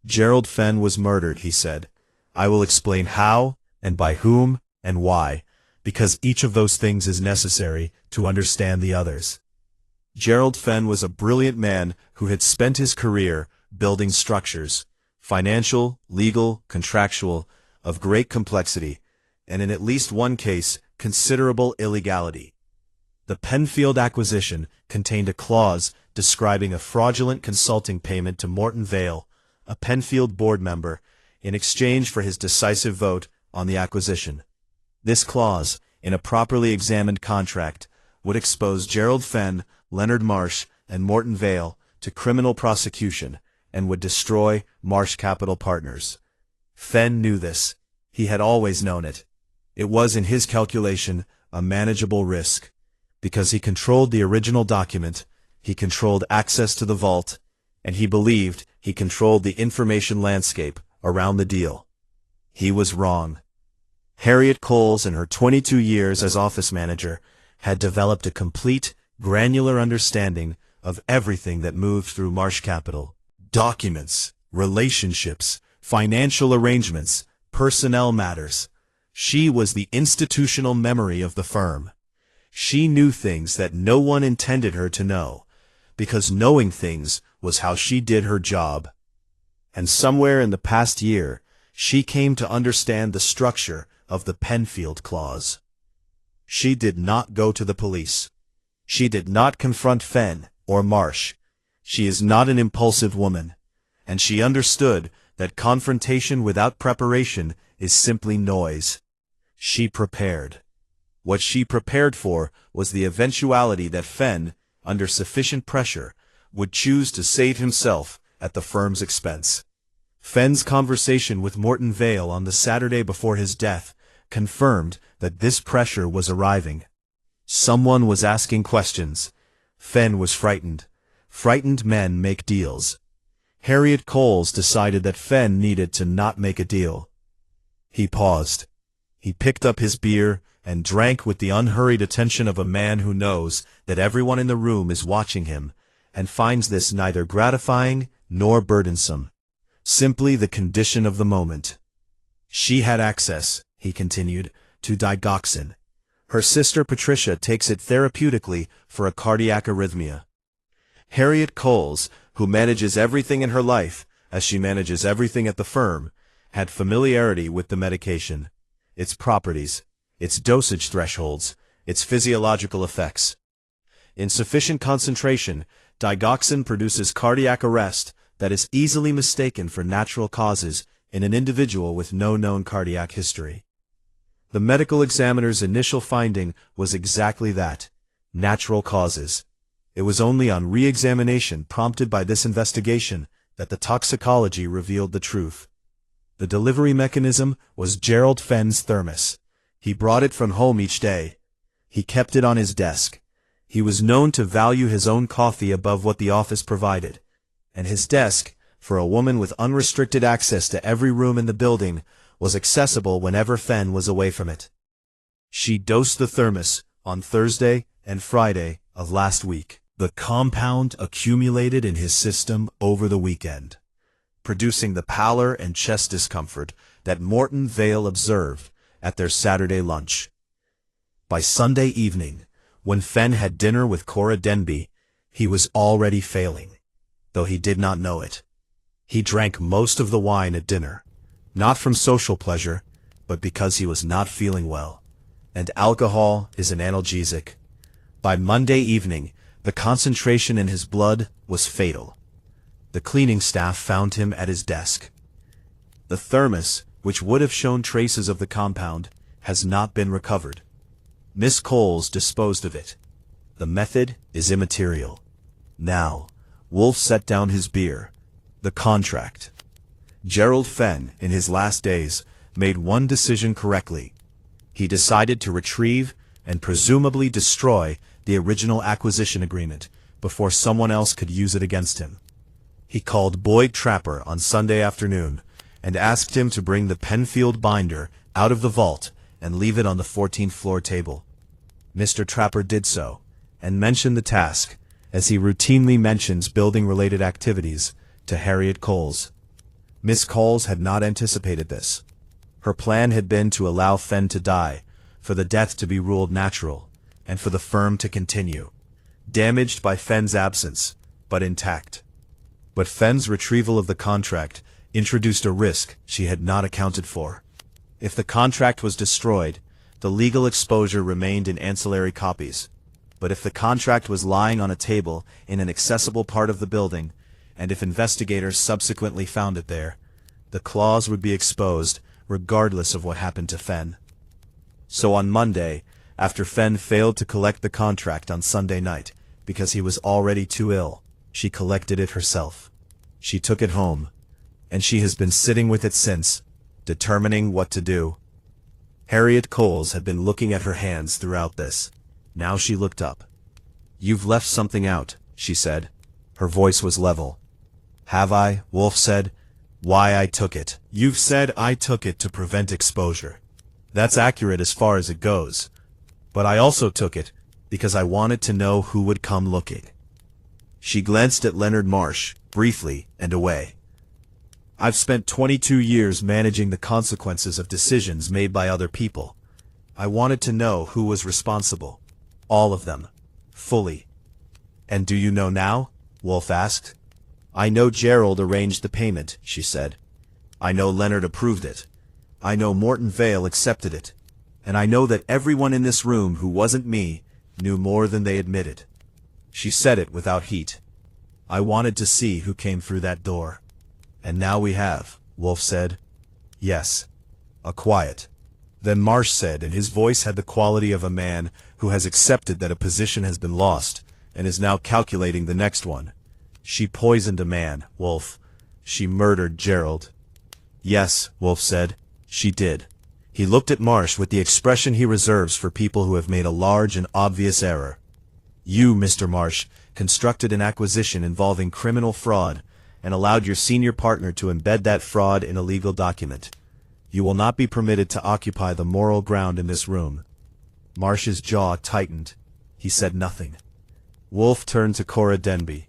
Gerald Fenn was murdered, he said. I will explain how, and by whom, and why, because each of those things is necessary to understand the others. Gerald Fenn was a brilliant man who had spent his career building structures, financial, legal, contractual, of great complexity, and in at least one case, considerable illegality. The Penfield acquisition contained a clause describing a fraudulent consulting payment to Morton Vale, a Penfield board member, in exchange for his decisive vote on the acquisition. This clause, in a properly examined contract, would expose Gerald Fenn, Leonard Marsh, and Morton Vale to criminal prosecution, and would destroy Marsh Capital Partners. Fenn knew this. He had always known it. It was in his calculation a manageable risk. Because he controlled the original document, he controlled access to the vault, and he believed he controlled the information landscape around the deal. He was wrong. Harriet Coles, in her 22 years as office manager, had developed a complete, granular understanding of everything that moved through Marsh Capital. Documents, relationships, financial arrangements, personnel matters. She was the institutional memory of the firm. She knew things that no one intended her to know, because knowing things was how she did her job. And somewhere in the past year, she came to understand the structure of the Penfield clause. She did not go to the police. She did not confront Fenn or Marsh. She is not an impulsive woman, and she understood that confrontation without preparation is simply noise. She prepared. What she prepared for was the eventuality that Fenn, under sufficient pressure, would choose to save himself at the firm's expense. Fenn's conversation with Morton Vale on the Saturday before his death confirmed that this pressure was arriving. Someone was asking questions. Fenn was frightened. Frightened men make deals. Harriet Coles decided that Fenn needed to not make a deal. He paused. He picked up his beer and drank with the unhurried attention of a man who knows that everyone in the room is watching him, and finds this neither gratifying nor burdensome. Simply the condition of the moment. She had access, he continued, to digoxin. Her sister Patricia takes it therapeutically for a cardiac arrhythmia. Harriet Coles, who manages everything in her life, as she manages everything at the firm, had familiarity with the medication, its properties, its dosage thresholds, its physiological effects. In sufficient concentration, digoxin produces cardiac arrest that is easily mistaken for natural causes in an individual with no known cardiac history. The medical examiner's initial finding was exactly that. Natural causes. It was only on re-examination prompted by this investigation that the toxicology revealed the truth. The delivery mechanism was Gerald Fenn's thermos. He brought it from home each day. He kept it on his desk. He was known to value his own coffee above what the office provided. And his desk, for a woman with unrestricted access to every room in the building, was accessible whenever Fenn was away from it. She dosed the thermos on Thursday and Friday of last week. The compound accumulated in his system over the weekend, producing the pallor and chest discomfort that Morton Vale observed at their Saturday lunch. By Sunday evening, when Fenn had dinner with Cora Denby, he was already failing, though he did not know it. He drank most of the wine at dinner, not from social pleasure, but because he was not feeling well. And alcohol is an analgesic. By Monday evening, the concentration in his blood was fatal. The cleaning staff found him at his desk. The thermos, which would have shown traces of the compound, has not been recovered. Miss Coles disposed of it. The method is immaterial. Now, Wolfe set down his beer. The contract. Gerald Fenn, in his last days, made one decision correctly. He decided to retrieve and presumably destroy the original acquisition agreement before someone else could use it against him. He called Boyd Trapper on Sunday afternoon and asked him to bring the Penfield binder out of the vault and leave it on the 14th floor table. Mr. Trapper did so, and mentioned the task, as he routinely mentions building-related activities, to Harriet Coles. Miss Coles had not anticipated this. Her plan had been to allow Fenn to die, for the death to be ruled natural, and for the firm to continue, damaged by Fenn's absence, but intact. But Fenn's retrieval of the contract introduced a risk she had not accounted for. If the contract was destroyed, the legal exposure remained in ancillary copies. But if the contract was lying on a table in an accessible part of the building, and if investigators subsequently found it there, the clause would be exposed regardless of what happened to Fenn. So on Monday, after Fenn failed to collect the contract on Sunday night because he was already too ill, she collected it herself. She took it home, and she has been sitting with it since, determining what to do. Harriet Coles had been looking at her hands throughout this. Now she looked up. "You've left something out," she said. Her voice was level. "Have I?" Wolfe said. "Why I took it." "You've said I took it to prevent exposure. That's accurate as far as it goes. But I also took it because I wanted to know who would come looking." She glanced at Leonard Marsh, briefly, and away. "I've spent 22 years managing the consequences of decisions made by other people. I wanted to know who was responsible. All of them. Fully." "And do you know now?" Wolfe asked. "I know Gerald arranged the payment," she said. "I know Leonard approved it. I know Morton Vale accepted it. And I know that everyone in this room who wasn't me knew more than they admitted." She said it without heat. "I wanted to see who came through that door." "And now we have," Wolfe said. "Yes." A quiet. Then Marsh said, and his voice had the quality of a man who has accepted that a position has been lost and is now calculating the next one. "She poisoned a man, Wolfe. She murdered Gerald." "Yes," Wolfe said. "She did." He looked at Marsh with the expression he reserves for people who have made a large and obvious error. "You, Mr. Marsh, constructed an acquisition involving criminal fraud and allowed your senior partner to embed that fraud in a legal document. You will not be permitted to occupy the moral ground in this room." Marsh's jaw tightened. He said nothing. Wolfe turned to Cora Denby.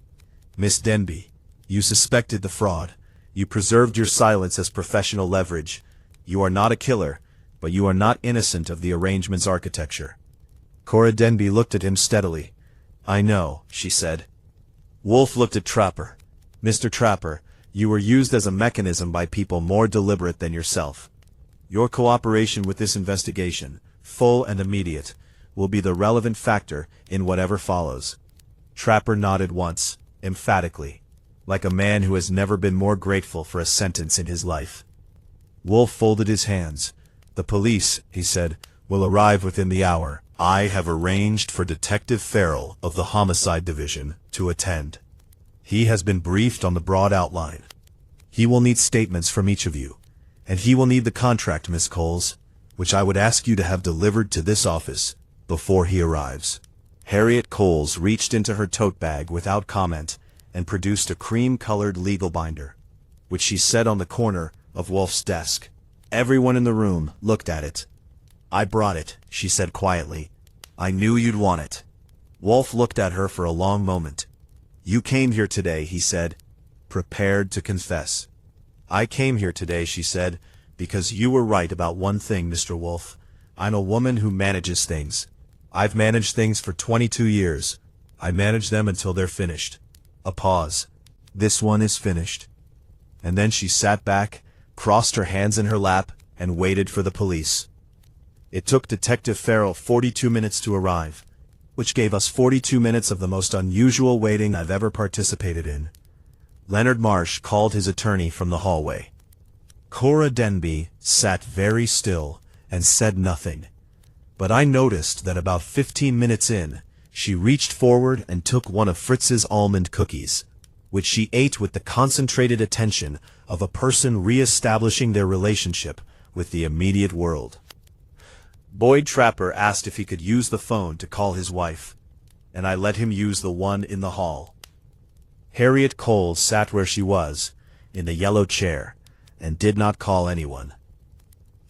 "Miss Denby, you suspected the fraud. You preserved your silence as professional leverage. You are not a killer, but you are not innocent of the arrangement's architecture." Cora Denby looked at him steadily. "I know," she said. Wolfe looked at Trapper. "Mr. Trapper, you were used as a mechanism by people more deliberate than yourself. Your cooperation with this investigation, full and immediate, will be the relevant factor in whatever follows." Trapper nodded once, emphatically, like a man who has never been more grateful for a sentence in his life. Wolfe folded his hands. "The police," he said, "will arrive within the hour. I have arranged for Detective Farrell of the Homicide Division to attend. He has been briefed on the broad outline. He will need statements from each of you, and he will need the contract, Miss Coles, which I would ask you to have delivered to this office before he arrives." Harriet Coles reached into her tote bag without comment and produced a cream-colored legal binder, which she set on the corner of Wolfe's desk. Everyone in the room looked at it. "I brought it," she said quietly. "I knew you'd want it." Wolfe looked at her for a long moment. "You came here today," he said, prepared to confess. "I came here today," she said, "because you were right about one thing, Mr. Wolfe. I'm a woman who manages things. I've managed things for 22 years. I manage them until they're finished." A pause. "This one is finished." And then she sat back, crossed her hands in her lap, and waited for the police. It took Detective Farrell 42 minutes to arrive, which gave us 42 minutes of the most unusual waiting I've ever participated in. Leonard Marsh called his attorney from the hallway. Cora Denby sat very still and said nothing. But I noticed that about 15 minutes in, she reached forward and took one of Fritz's almond cookies, which she ate with the concentrated attention of a person re-establishing their relationship with the immediate world. Boyd Trapper asked if he could use the phone to call his wife, and I let him use the one in the hall. Harriet Coles sat where she was, in the yellow chair, and did not call anyone.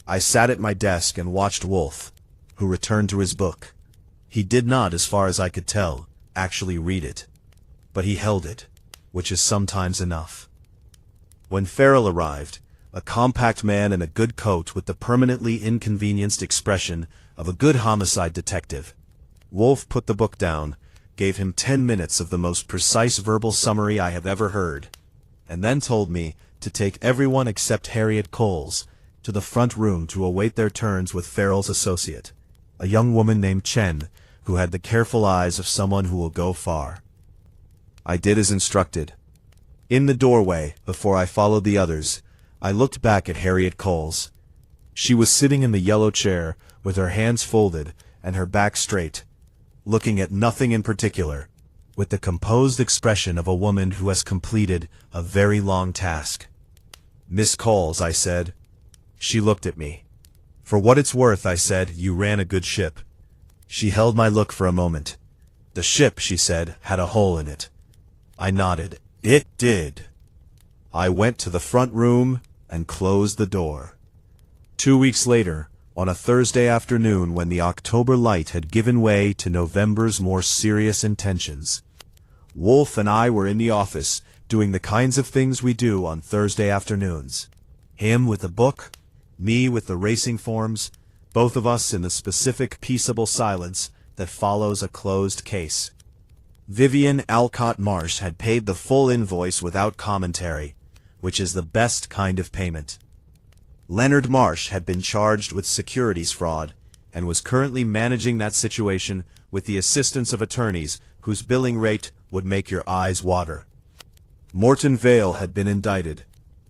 I sat at my desk and watched Wolfe, who returned to his book. He did not, as far as I could tell, actually read it, but he held it, which is sometimes enough. When Farrell arrived, a compact man in a good coat with the permanently inconvenienced expression of a good homicide detective, Wolfe put the book down, gave him 10 minutes of the most precise verbal summary I have ever heard, and then told me to take everyone except Harriet Coles to the front room to await their turns with Farrell's associate, a young woman named Chen, who had the careful eyes of someone who will go far. I did as instructed. In the doorway, before I followed the others, I looked back at Harriet Coles. She was sitting in the yellow chair, with her hands folded and her back straight, looking at nothing in particular, with the composed expression of a woman who has completed a very long task. "Miss Coles," I said. She looked at me. "For what it's worth," I said, "you ran a good ship." She held my look for a moment. "The ship," she said, "had a hole in it." I nodded. "It did." I went to the front room and closed the door. 2 weeks later, on a Thursday afternoon when the October light had given way to November's more serious intentions, Wolfe and I were in the office doing the kinds of things we do on Thursday afternoons. Him with the book, me with the racing forms, both of us in the specific peaceable silence that follows a closed case. Vivian Alcott Marsh had paid the full invoice without commentary, which is the best kind of payment. Leonard Marsh had been charged with securities fraud and was currently managing that situation with the assistance of attorneys whose billing rate would make your eyes water. Morton Vale had been indicted.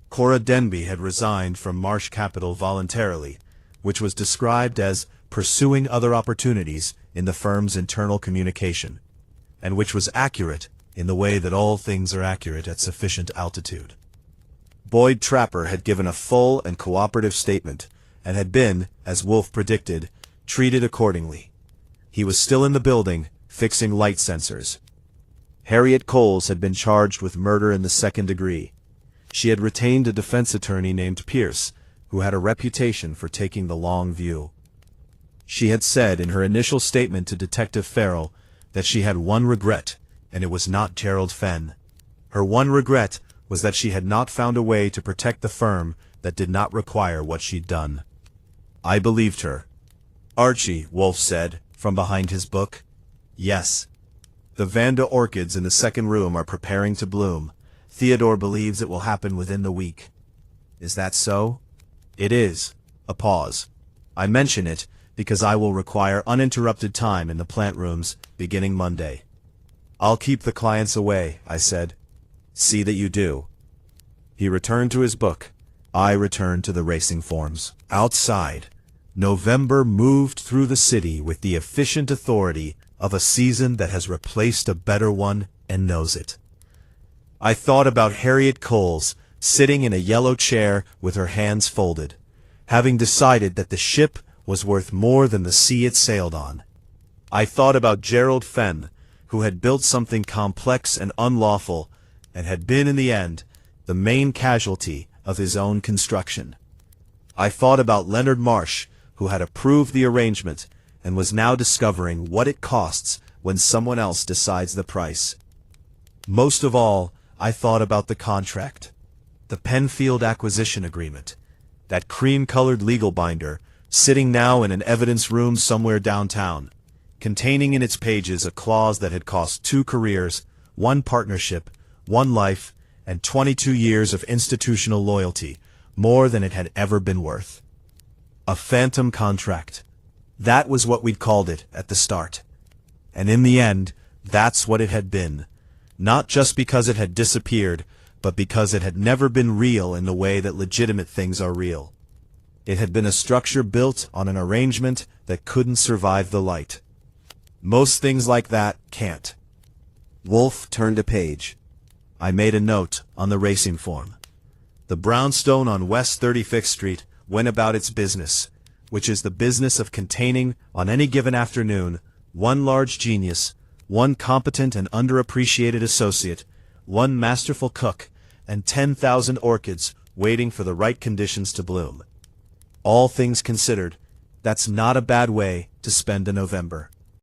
Cora Denby had resigned from Marsh Capital voluntarily, which was described as pursuing other opportunities in the firm's internal communication, and which was accurate in the way that all things are accurate at sufficient altitude. Boyd Trapper had given a full and cooperative statement, and had been, as Wolfe predicted, treated accordingly. He was still in the building, fixing light sensors. Harriet Coles had been charged with murder in the second degree. She had retained a defense attorney named Pierce, who had a reputation for taking the long view. She had said in her initial statement to Detective Farrell that she had one regret, and it was not Gerald Fenn. Her one regret was that she had not found a way to protect the firm that did not require what she'd done. I believed her. "Archie," Wolfe said, from behind his book. "Yes. The Vanda orchids in the second room are preparing to bloom. Theodore believes it will happen within the week." "Is that so?" "It is." A pause. "I mention it because I will require uninterrupted time in the plant rooms beginning Monday." "I'll keep the clients away," I said. "See that you do." He returned to his book. I returned to the racing forms. Outside, November moved through the city with the efficient authority of a season that has replaced a better one and knows it. I thought about Harriet Coles sitting in a yellow chair with her hands folded, having decided that the ship was worth more than the sea it sailed on. I thought about Gerald Fenn, who had built something complex and unlawful, and had been in the end the main casualty of his own construction. I thought about Leonard Marsh, who had approved the arrangement and was now discovering what it costs when someone else decides the price. Most of all, I thought about the contract, the Penfield acquisition agreement, that cream-colored legal binder sitting now in an evidence room somewhere downtown, containing in its pages a clause that had cost 2 careers, 1 partnership, 1 life, and 22 years of institutional loyalty, more than it had ever been worth. A phantom contract. That was what we'd called it at the start. And in the end, that's what it had been. Not just because it had disappeared, but because it had never been real in the way that legitimate things are real. It had been a structure built on an arrangement that couldn't survive the light. Most things like that can't. Wolfe turned a page. I made a note on the racing form. The brownstone on West 35th Street went about its business, which is the business of containing, on any given afternoon, 1 large genius, 1 competent and underappreciated associate, 1 masterful cook, and 10,000 orchids waiting for the right conditions to bloom. All things considered, that's not a bad way to spend a November.